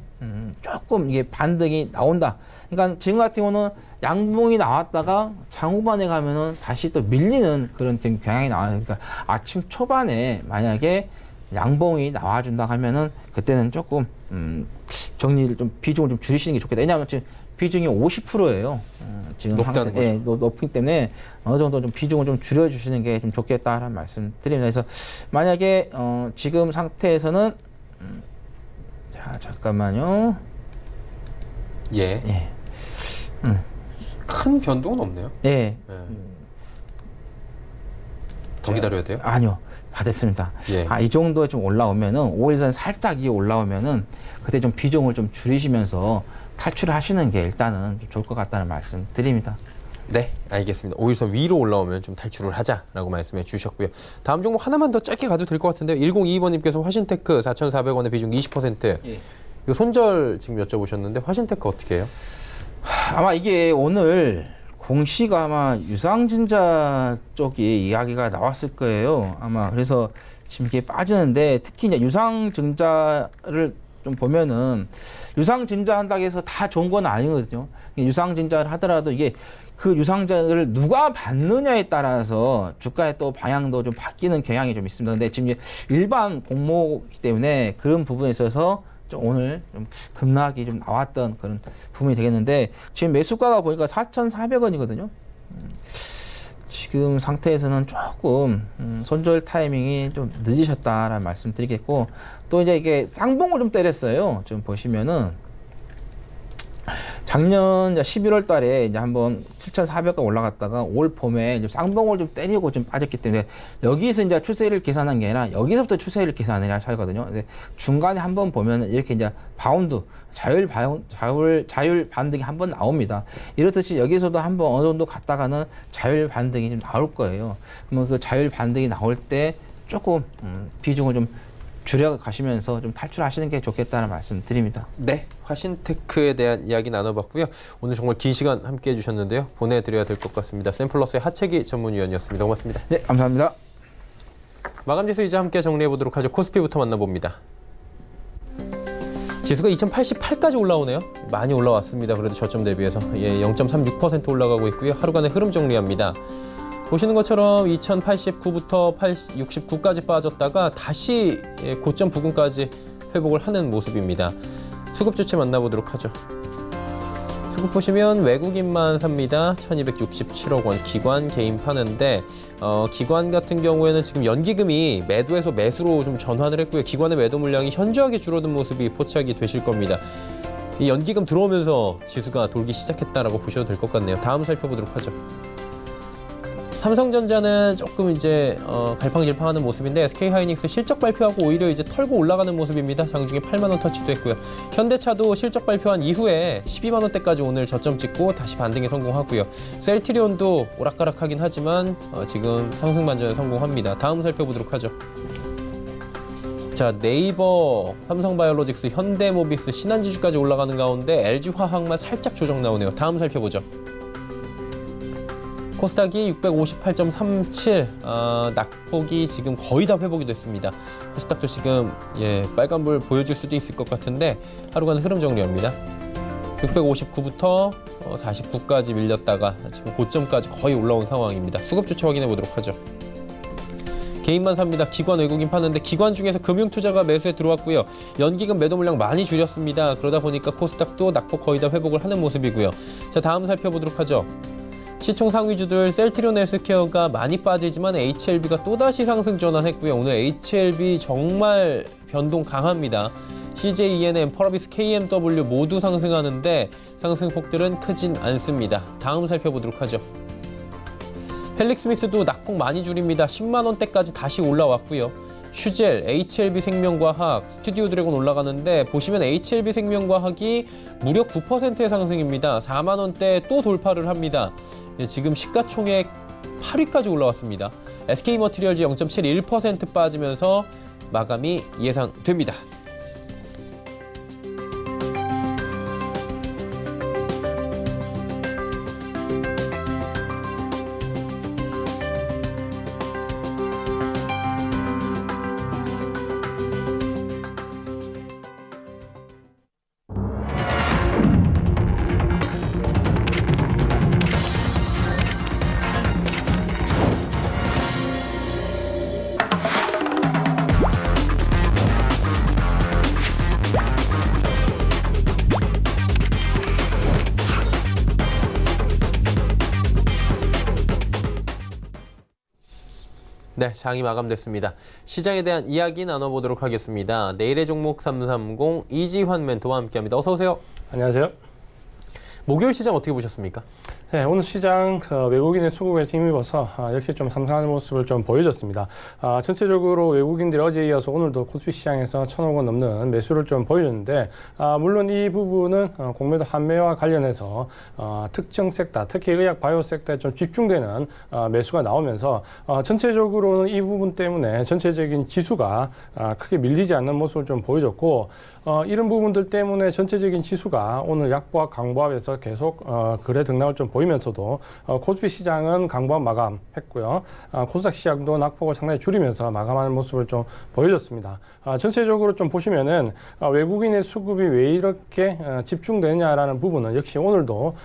조금 이게 반등이 나온다. 그러니까 지금 같은 경우는 양봉이 나왔다가 장후반에 가면은 다시 또 밀리는 그런 경향이 나와요. 그러니까 아침 초반에 만약에 양봉이 나와준다 하면은 그때는 조금 정리를 좀 비중을 좀 줄이시는 게 좋겠다. 왜냐하면 지금 비중이 50%예요. 지금 높다는 거죠. 높기 때문에 어느 정도 좀 비중을 좀 줄여주시는 게 좀 좋겠다라는 말씀 드립니다. 그래서 만약에 지금 상태에서는 자 잠깐만요. 예. 큰 변동은 없네요. 예. 더 기다려야 돼요? 아니요. 받았습니다. 예. 이 정도에 좀 올라오면은 5일선 살짝 이 올라오면은 그때 좀 비중을 좀 줄이시면서 탈출을 하시는 게 일단은 좀 좋을 것 같다는 말씀 드립니다. 네, 알겠습니다. 5일선 위로 올라오면 좀 탈출을 하자라고 말씀해 주셨고요. 다음 종목 하나만 더 짧게 가도 될 것 같은데요. 1022번님께서 화신테크 4,400원의 비중 20%. 예. 이 손절 지금 여쭤보셨는데 화신테크 어떻게 해요? 아마 이게 오늘 공시가 아마 유상증자 쪽이 이야기가 나왔을 거예요. 아마 그래서 지금 이게 빠지는데 특히 이제 유상증자를 좀 보면은 유상증자 한다고 해서 다 좋은 건 아니거든요. 유상증자를 하더라도 이게 그 유상증자를 누가 받느냐에 따라서 주가의 또 방향도 좀 바뀌는 경향이 좀 있습니다. 근데 지금 일반 공모이기 때문에 그런 부분에 있어서 좀 오늘 좀 급락이 좀 나왔던 그런 부분이 되겠는데 지금 매수가가 보니까 4,400원이거든요. 지금 상태에서는 조금 손절 타이밍이 좀 늦으셨다라는 말씀 드리겠고 또 이제 이게 쌍봉을 좀 때렸어요. 좀 보시면은 작년 11월 달에 이제 한번 7,400원 올라갔다가 올 봄에 이제 쌍봉을 좀 때리고 좀 빠졌기 때문에 여기서 이제 추세를 계산한 게 아니라 여기서부터 추세를 계산해야 하거든요. 근데 중간에 한번 보면은 이렇게 이제 바운드, 자율 반등이 한번 나옵니다. 이렇듯이 여기서도 한번 어느 정도 갔다가는 자율 반등이 좀 나올 거예요. 그러면 그 자율 반등이 나올 때 조금 비중을 좀 줄여 가시면서 좀 탈출하시는 게 좋겠다는 말씀 드립니다. 네, 화신테크에 대한 이야기 나눠봤고요. 오늘 정말 긴 시간 함께 해주셨는데요. 보내드려야 될 것 같습니다. 샘플러스의 하채기 전문위원이었습니다. 고맙습니다. 네, 감사합니다. 마감지수 이제 함께 정리해보도록 하죠. 코스피부터 만나봅니다. 지수가 2088까지 올라오네요. 많이 올라왔습니다. 그래도 저점 대비해서 0.36% 올라가고 있고요. 하루간의 흐름 정리합니다. 보시는 것처럼 2089부터 69까지 빠졌다가 다시 고점 부근까지 회복을 하는 모습입니다. 수급 주체 만나보도록 하죠. 수급 보시면 외국인만 삽니다. 1267억 원 기관 개인 파는데 기관 같은 경우에는 지금 연기금이 매도에서 매수로 좀 전환을 했고요. 기관의 매도 물량이 현저하게 줄어든 모습이 포착이 되실 겁니다. 이 연기금 들어오면서 지수가 돌기 시작했다라고 보셔도 될 것 같네요. 다음 살펴보도록 하죠. 삼성전자는 조금 이제 갈팡질팡하는 모습인데 SK하이닉스 실적 발표하고 오히려 이제 털고 올라가는 모습입니다. 장중에 8만 원 터치도 했고요. 현대차도 실적 발표한 이후에 12만 원대까지 오늘 저점 찍고 다시 반등에 성공하고요. 셀트리온도 오락가락하긴 하지만 지금 상승 반전에 성공합니다. 다음 살펴보도록 하죠. 자, 네이버, 삼성바이오로직스, 현대모비스, 신한지주까지 올라가는 가운데 LG화학만 살짝 조정 나오네요. 다음 살펴보죠. 코스닥이 658.37, 낙폭이 지금 거의 다 회복이 됐습니다. 코스닥도 지금 빨간불 보여줄 수도 있을 것 같은데 하루간 흐름 정리합니다. 659부터 49까지 밀렸다가 지금 고점까지 거의 올라온 상황입니다. 수급 주체 확인해 보도록 하죠. 개인만 삽니다. 기관 외국인 파는데 기관 중에서 금융투자가 매수에 들어왔고요. 연기금 매도 물량 많이 줄였습니다. 그러다 보니까 코스닥도 낙폭 거의 다 회복을 하는 모습이고요. 자, 다음 살펴보도록 하죠. 시총 상위주들 셀트리온 헬스케어가 많이 빠지지만 HLB가 또다시 상승 전환했고요. 오늘 HLB 정말 변동 강합니다. CJ ENM, 펄어비스, KMW 모두 상승하는데 상승폭들은 크진 않습니다. 다음 살펴보도록 하죠. 펠릭스미스도 낙폭 많이 줄입니다. 10만 원대까지 다시 올라왔고요. 슈젤, HLB 생명과학, 스튜디오 드래곤 올라가는데 보시면 HLB 생명과학이 무려 9%의 상승입니다. 4만 원대 또 돌파를 합니다. 지금 시가총액 8위까지 올라왔습니다. SK머티리얼즈 0.71% 빠지면서 마감이 예상됩니다. 네, 장이 마감됐습니다. 시장에 대한 이야기 나눠보도록 하겠습니다. 내일의 종목 330 이지환 멘토와 함께합니다. 어서 오세요. 안녕하세요. 목요일 시장 어떻게 보셨습니까? 네, 오늘 시장 외국인의 수급에 힘입어서 역시 좀 상승하는 모습을 좀 보여줬습니다. 전체적으로 외국인들이 어제에 이어서 오늘도 코스피 시장에서 1,000억 원 넘는 매수를 좀 보여줬는데 물론 이 부분은 공매도 환매와 관련해서 특정 섹터, 특히 의약 바이오 섹터에 좀 집중되는 매수가 나오면서 전체적으로는 이 부분 때문에 전체적인 지수가 크게 밀리지 않는 모습을 좀 보여줬고 이런 부분들 때문에 전체적인 지수가 오늘 약보합, 강보합에서 계속 거래 등락을 좀 보이면서도 코스피 시장은 강보합 마감했고요. 코스닥 시장도 낙폭을 상당히 줄이면서 마감하는 모습을 좀 보여줬습니다. 전체적으로 좀 보시면은 외국인의 수급이 왜 이렇게 집중되냐라는 부분은 역시 오늘도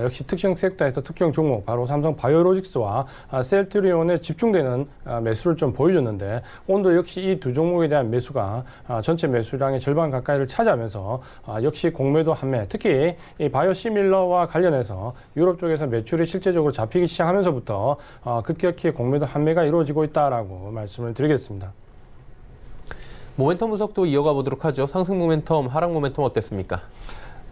역시 특정 섹터에서 특정 종목, 바로 삼성 바이오로직스와 셀트리온에 집중되는 매수를 좀 보여줬는데 오늘도 역시 이 두 종목에 대한 매수가 전체 매수량의 절반 가까이를 차지하면서 역시 공매도 환매, 특히 이 바이오시밀러와 관련해서 유럽 쪽에서 매출이 실제적으로 잡히기 시작하면서부터 급격히 공매도 환매가 이루어지고 있다라고 말씀을 드리겠습니다. 모멘텀 분석도 이어가 보도록 하죠. 상승 모멘텀, 하락 모멘텀 어땠습니까?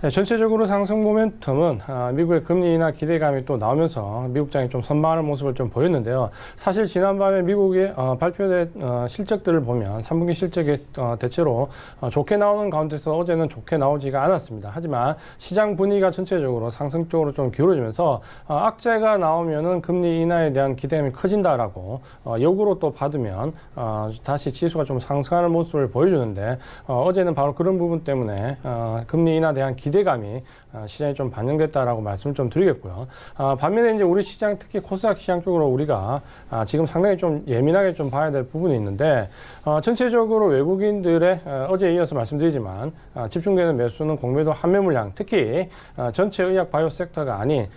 네, 전체적으로 상승 모멘텀은 미국의 금리 인하 기대감이 또 나오면서 미국장이 좀 선방하는 모습을 좀 보였는데요. 사실 지난밤에 미국의 발표된 실적들을 보면 3분기 실적이 대체로 좋게 나오는 가운데서 어제는 좋게 나오지가 않았습니다. 하지만 시장 분위기가 전체적으로 상승 쪽으로 좀 기울어지면서 악재가 나오면은 금리 인하에 대한 기대감이 커진다라고 역으로 또 받으면 다시 지수가 좀 상승하는 모습을 보여주는데 어제는 바로 그런 부분 때문에 금리 인하에 대한 기대감이 시장이 좀 반영됐다라고 말씀을 좀 드리겠고요. 반면에 이제 우리 시장, 특히 코스닥 시장 쪽으로 우리가 지금 상당히 좀 예민하게 좀 봐야 될 부분이 있는데, 전체적으로 외국인들의 어제에 이어서 말씀드리지만 집중되는 매수는 공매도 환매 물량, 특히 전체 의약 바이오 섹터가 아닌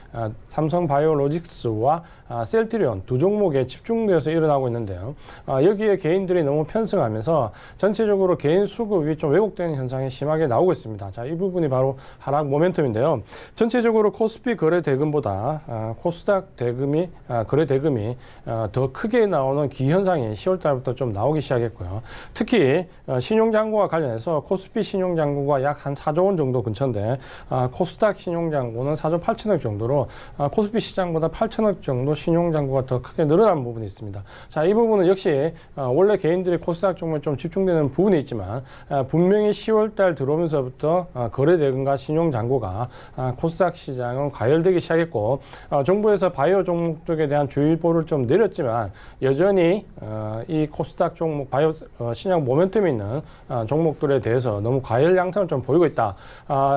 삼성 바이오로직스와 셀트리온 두 종목에 집중되어서 일어나고 있는데요. 여기에 개인들이 너무 편승하면서 전체적으로 개인 수급이 좀 왜곡되는 현상이 심하게 나오고 있습니다. 자, 이 부분이 바로 하락 모멘텀인데요. 전체적으로 코스피 거래 대금보다 코스닥 대금이 거래 대금이 더 크게 나오는 기현상이 10월 달부터 좀 나오기 시작했고요. 특히 신용장고와 관련해서 코스피 신용장고가 약 한 4조 원 정도 근처인데 코스닥 신용장고는 4조 8천억 정도로 코스피 시장보다 8천억 정도 신용장고가 더 크게 늘어난 부분이 있습니다. 자, 이 부분은 역시 원래 개인들이 코스닥 종목에 좀 집중되는 부분이 있지만 분명히 10월 달 들어오면서부터 거래 대금과 신용장고가 코스닥 시장은 과열되기 시작했고, 정부에서 바이오 종목 쪽에 대한 주의보를 좀 내렸지만 여전히 이 코스닥 종목 바이오 신약 모멘텀이 있는 종목들에 대해서 너무 과열 양상을 좀 보이고 있다.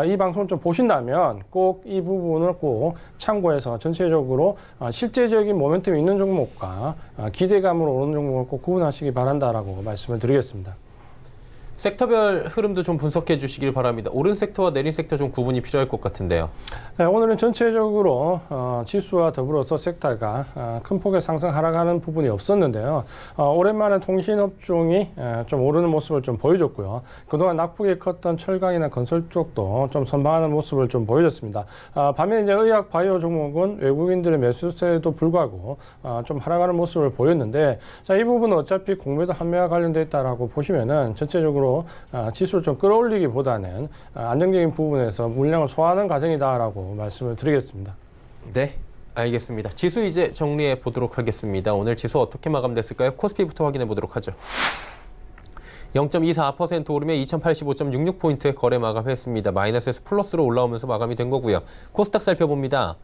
이 방송을 좀 보신다면 꼭 이 부분을 꼭 참고해서 전체적으로 실제적인 모멘텀이 있는 종목과 기대감으로 오르는 종목을 꼭 구분하시기 바란다라고 말씀을 드리겠습니다. 섹터별 흐름도 좀 분석해 주시길 바랍니다. 오른 섹터와 내린 섹터 좀 구분이 필요할 것 같은데요. 네, 오늘은 전체적으로 지수와 더불어서 섹터가 큰 폭의 상승 하락하는 부분이 없었는데요. 오랜만에 통신업종이 좀 오르는 모습을 좀 보여줬고요. 그동안 낙폭이 컸던 철강이나 건설 쪽도 좀 선방하는 모습을 좀 보여줬습니다. 반면에 이제 의약 바이오 종목은 외국인들의 매수세에도 불구하고 좀 하락하는 모습을 보였는데, 자, 이 부분은 어차피 공매도 환매와 관련돼 있다라고 보시면은 전체적으로 지수를 좀 끌어올리기보다는 안정적인 부분에서 물량을 소화하는 과정이다라고 말씀을 드리겠습니다. 네, 알겠습니다. 지수 이제 정리해 보도록 하겠습니다. 오늘 지수 어떻게 마감됐을까요? 코스피부터 확인해 보도록 하죠. 0.24% 오르며 2085.66포인트 거래 마감했습니다. 마이너스에서 플러스로 올라오면서 마감이 된 거고요. 코스닥 살펴봅니다.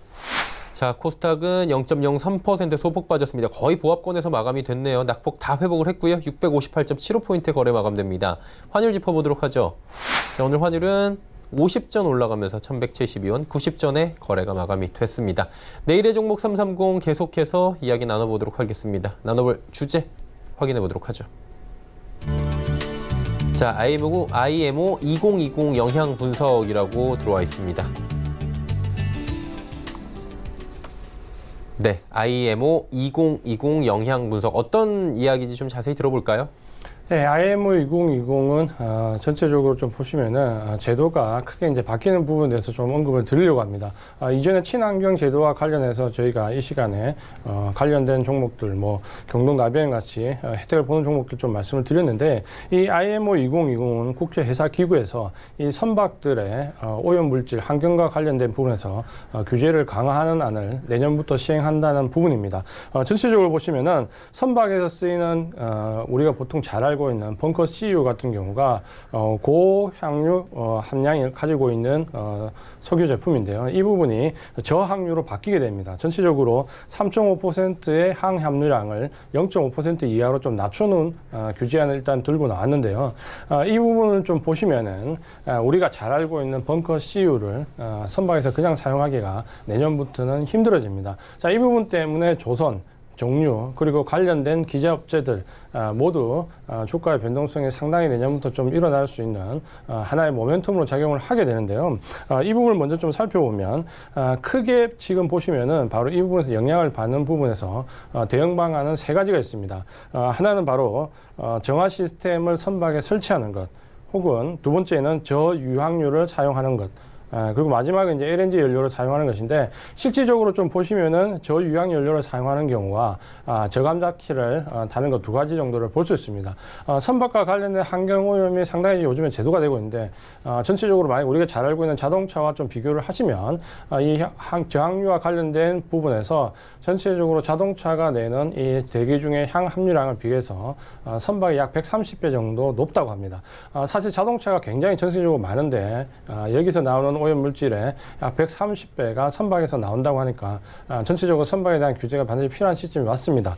자, 코스닥은 0.03% 소폭 빠졌습니다. 거의 보합권에서 마감이 됐네요. 낙폭 다 회복을 했고요. 658.75포인트 거래 마감됩니다. 환율 짚어보도록 하죠. 자, 오늘 환율은 50전 올라가면서 1172원, 90전에 거래가 마감이 됐습니다. 내일의 종목 330 계속해서 이야기 나눠보도록 하겠습니다. 나눠볼 주제 확인해 보도록 하죠. 자, IMO 2020 영향 분석이라고 들어와 있습니다. 네, IMO 2020 영향 분석 어떤 이야기인지 좀 자세히 들어볼까요? 네, IMO 2020은 전체적으로 좀 보시면은 제도가 크게 이제 바뀌는 부분에 대해서 좀 언급을 드리려고 합니다. 이전에 친환경 제도와 관련해서 저희가 이 시간에 관련된 종목들, 뭐 경동 나비행 같이 혜택을 보는 종목들 좀 말씀을 드렸는데, 이 IMO 2020은 국제 회사 기구에서 이 선박들의 오염 물질 환경과 관련된 부분에서 규제를 강화하는 안을 내년부터 시행한다는 부분입니다. 전체적으로 보시면은 선박에서 쓰이는 우리가 보통 잘 알고 있는 벙커 CU 같은 경우가 고향유 함량을 가지고 있는 석유 제품인데요. 이 부분이 저항유로 바뀌게 됩니다. 전체적으로 3.5%의 항함유량을 0.5% 이하로 좀 낮춰놓은 규제안을 일단 들고 나왔는데요. 이 부분을 좀 보시면은 우리가 잘 알고 있는 벙커 CU를 선박에서 그냥 사용하기가 내년부터는 힘들어집니다. 자, 이 부분 때문에 조선, 종류 그리고 관련된 기자업체들 모두 주가의 변동성이 상당히 내년부터 좀 일어날 수 있는 하나의 모멘텀으로 작용을 하게 되는데요. 이 부분을 먼저 좀 살펴보면 크게 지금 보시면은 바로 이 부분에서 영향을 받는 부분에서 대응 방안은 세 가지가 있습니다. 하나는 바로 정화 시스템을 선박에 설치하는 것, 혹은 두 번째는 저유황유를 사용하는 것, 그리고 마지막은 이제 LNG 연료를 사용하는 것인데, 실질적으로 좀 보시면은 저유황 연료를 사용하는 경우와 저감자키를 다는 것 두 가지 정도를 볼 수 있습니다. 선박과 관련된 환경오염이 상당히 요즘에 제도가 되고 있는데, 전체적으로 만약 우리가 잘 알고 있는 자동차와 좀 비교를 하시면 이 저항유와 관련된 부분에서 전체적으로 자동차가 내는 이 대기 중의 향함유량을 비해서 선박이 약 130배 정도 높다고 합니다. 사실 자동차가 굉장히 전세적으로 많은데 여기서 나오는 오염물질의 약 130배가 선박에서 나온다고 하니까 전체적으로 선박에 대한 규제가 반드시 필요한 시점이 왔습니다.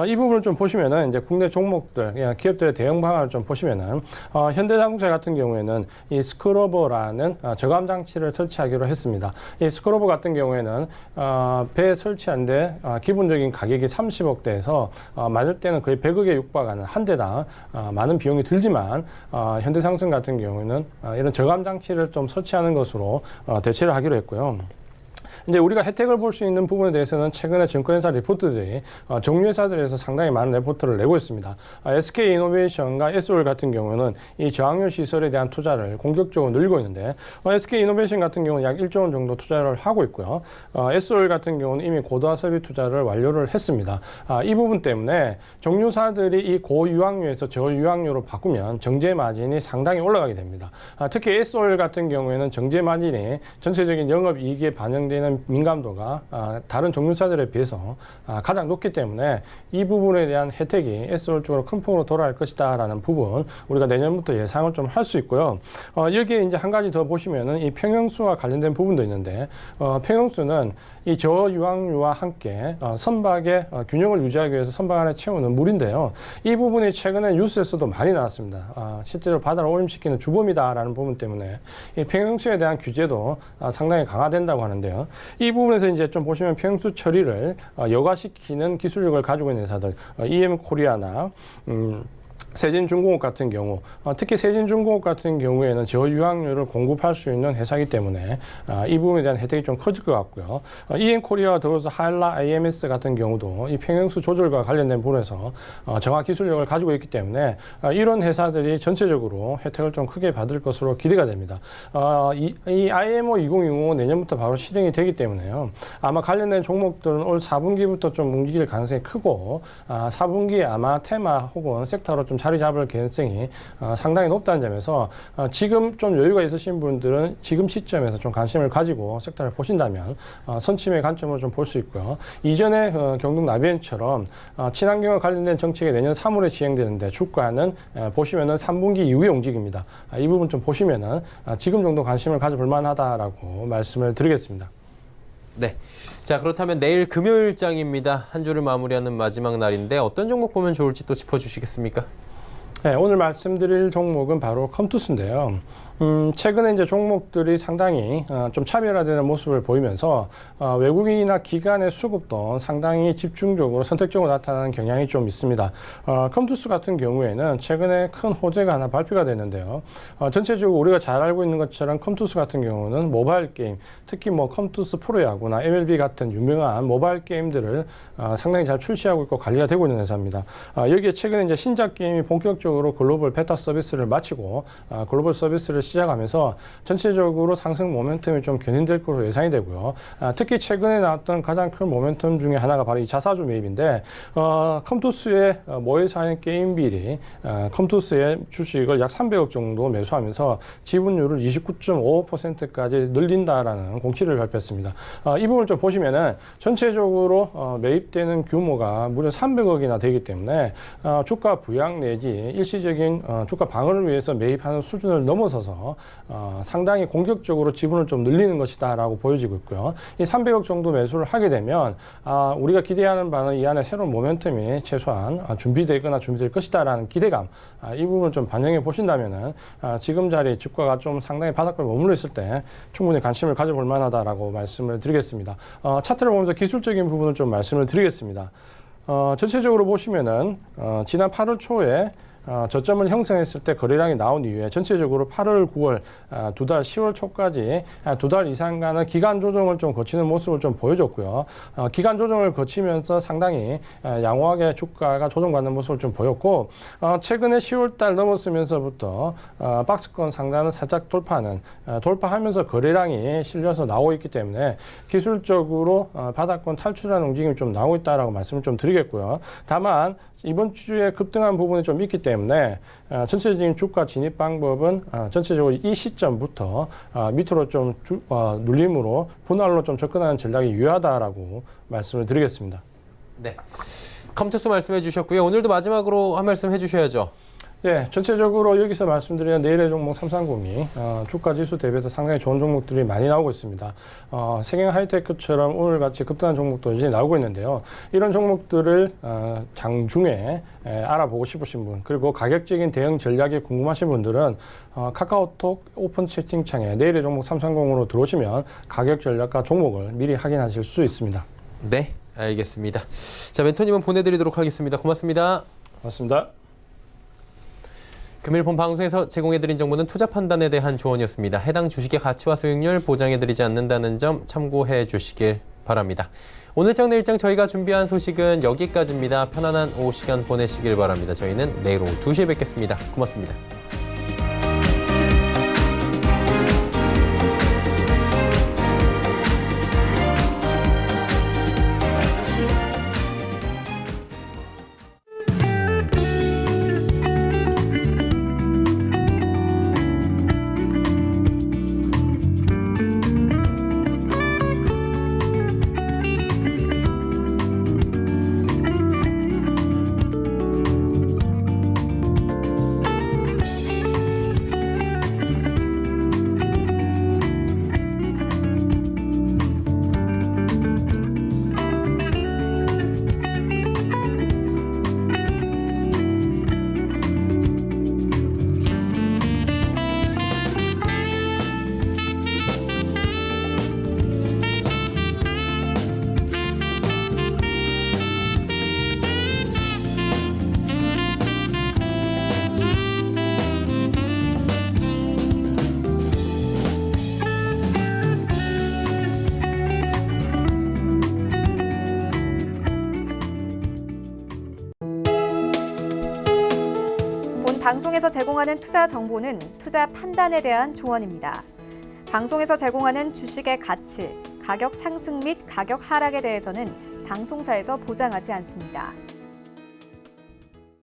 이 부분을 좀 보시면은 이제 국내 종목들, 기업들의 대응 방안을 좀 보시면은 현대자동차 같은 경우에는 이 스크러버라는 저감 장치를 설치하기로 했습니다. 이 스크러버 같은 경우에는 배에 설치한데 기본적인 가격이 30억대에서 많을 때는 거의 100억에 육박하는 한 대당 많은 비용이 들지만 현대상승 같은 경우에는 이런 저감 장치를 좀 설치하는 것으로 대체를 하기로 했고요. 이제 우리가 혜택을 볼 수 있는 부분에 대해서는 최근에 증권회사 리포트들이 정유회사들에서 상당히 많은 리포트를 내고 있습니다. SK이노베이션과 SOL 같은 경우는 이 저항유 시설에 대한 투자를 공격적으로 늘리고 있는데 SK이노베이션 같은 경우는 약 1조 원 정도 투자를 하고 있고요. SOL 같은 경우는 이미 고도화 설비 투자를 완료를 했습니다. 이 부분 때문에 정유사들이 이 고유황유에서 저유황유로 바꾸면 정제 마진이 상당히 올라가게 됩니다. 특히 SOL 같은 경우에는 정제 마진이 전체적인 영업이익에 반영되는 민감도가 다른 정유사들에 비해서 가장 높기 때문에 이 부분에 대한 혜택이 SOL 쪽으로 큰 폭으로 돌아갈 것이다 라는 부분 우리가 내년부터 예상을 좀 할 수 있고요. 여기에 이제 한 가지 더 보시면은 이 평형수와 관련된 부분도 있는데 평형수는 이 저유황유와 함께 선박의 균형을 유지하기 위해서 선박 안에 채우는 물인데요. 이 부분이 최근에 뉴스에서도 많이 나왔습니다. 실제로 바다를 오염시키는 주범이다라는 부분 때문에 이 평형수에 대한 규제도 상당히 강화된다고 하는데요. 이 부분에서 이제 좀 보시면 평형수 처리를 여과시키는 기술력을 가지고 있는 회사들, EM코리아나 세진중공업 같은 경우, 특히 세진중공업 같은 경우에는 저유황유를 공급할 수 있는 회사이기 때문에 이 부분에 대한 혜택이 좀 커질 것 같고요. EM코리아와 더불어서 하일라 IMS 같은 경우도 이 평형수 조절과 관련된 부분에서 정화 기술력을 가지고 있기 때문에 이런 회사들이 전체적으로 혜택을 좀 크게 받을 것으로 기대가 됩니다. 이 IMO 2025 내년부터 바로 실행이 되기 때문에요. 아마 관련된 종목들은 올 4분기부터 좀 움직일 가능성이 크고 4분기에 아마 테마 혹은 섹터로 좀 자리 잡을 개연성이 상당히 높다는 점에서 지금 좀 여유가 있으신 분들은 지금 시점에서 좀 관심을 가지고 섹터를 보신다면 선침의 관점을 좀 볼 수 있고요. 이전에 경동 나비엔처럼 친환경과 관련된 정책이 내년 3월에 시행되는데 주가는 보시면은 3분기 이후에 움직입니다. 이 부분 좀 보시면은 지금 정도 관심을 가져볼 만하다라고 말씀을 드리겠습니다. 네. 자, 그렇다면 내일 금요일장입니다. 한 주를 마무리하는 마지막 날인데 어떤 종목 보면 좋을지 또 짚어주시겠습니까? 네, 오늘 말씀드릴 종목은 바로 컴투스인데요. 최근에 이제 종목들이 상당히 좀 차별화되는 모습을 보이면서 외국인이나 기관의 수급도 상당히 집중적으로 선택적으로 나타나는 경향이 좀 있습니다. 컴투스 같은 경우에는 최근에 큰 호재가 하나 발표가 됐는데요. 전체적으로 우리가 잘 알고 있는 것처럼 컴투스 같은 경우는 모바일 게임, 특히 뭐 컴투스 프로야구나 MLB 같은 유명한 모바일 게임들을 상당히 잘 출시하고 있고 관리가 되고 있는 회사입니다. 여기에 최근에 이제 신작 게임이 본격적으로 글로벌 베타 서비스를 마치고 글로벌 서비스를 시작하면서 전체적으로 상승 모멘텀이 좀 견인될 것으로 예상이 되고요. 특히 최근에 나왔던 가장 큰 모멘텀 중에 하나가 바로 이 자사주 매입인데 컴투스의 모회사인 게임빌이 컴투스의 주식을 약 300억 정도 매수하면서 지분율을 29.5%까지 늘린다라는 공시를 발표했습니다. 이 부분을 좀 보시면은 전체적으로 매입되는 규모가 무려 300억이나 되기 때문에 주가 부양 내지 일시적인 주가 방어를 위해서 매입하는 수준을 넘어서서 상당히 공격적으로 지분을 좀 늘리는 것이다라고 보여지고 있고요. 이 300억 정도 매수를 하게 되면 우리가 기대하는 바는 이 안에 새로운 모멘텀이 최소한 준비되거나 준비될 것이다라는 기대감, 이 부분을 좀 반영해 보신다면은 지금 자리 주가가 좀 상당히 바닥권에 머물러 있을 때 충분히 관심을 가져볼 만하다라고 말씀을 드리겠습니다. 차트를 보면서 기술적인 부분을 좀 말씀을 드리겠습니다. 전체적으로 보시면은 지난 8월 초에 저점을 형성했을 때 거래량이 나온 이후에 전체적으로 8월, 9월 두 달, 10월 초까지 두 달 이상간의 기간 조정을 좀 거치는 모습을 좀 보여줬고요. 기간 조정을 거치면서 상당히 양호하게 주가가 조정받는 모습을 좀 보였고 최근에 10월 달 넘었으면서부터 박스권 상단을 살짝 돌파하면서 거래량이 실려서 나오고 있기 때문에 기술적으로 바닥권 탈출하는 움직임이 좀 나오고 있다라고 말씀을 좀 드리겠고요. 다만 이번 주에 급등한 부분이 좀 있기 때문에 전체적인 주가 진입 방법은 전체적으로 이 시점부터 밑으로 좀 눌림으로 분할로 좀 접근하는 전략이 유효하다라고 말씀을 드리겠습니다. 네. 컴투스 말씀해 주셨고요. 오늘도 마지막으로 한 말씀 해 주셔야죠. 예, 전체적으로 여기서 말씀드린 내일의 종목 330이 주가 지수 대비해서 상당히 좋은 종목들이 많이 나오고 있습니다. 세경 하이테크처럼 오늘같이 급등한 종목도 이제 나오고 있는데요. 이런 종목들을 장중에 알아보고 싶으신 분, 그리고 가격적인 대응 전략이 궁금하신 분들은 카카오톡 오픈 채팅창에 내일의 종목 330으로 들어오시면 가격 전략과 종목을 미리 확인하실 수 있습니다. 네, 알겠습니다. 자, 멘토님은 보내드리도록 하겠습니다. 고맙습니다. 고맙습니다. 금일 본 방송에서 제공해드린 정보는 투자 판단에 대한 조언이었습니다. 해당 주식의 가치와 수익률 보장해드리지 않는다는 점 참고해 주시길 바랍니다. 오늘장 내일장 저희가 준비한 소식은 여기까지입니다. 편안한 오후 시간 보내시길 바랍니다. 저희는 내일 오후 2시에 뵙겠습니다. 고맙습니다. 방송에서 제공하는 투자 정보는 투자 판단에 대한 조언입니다. 방송에서 제공하는 주식의 가치, 가격 상승 및 가격 하락에 대해서는 방송사에서 보장하지 않습니다.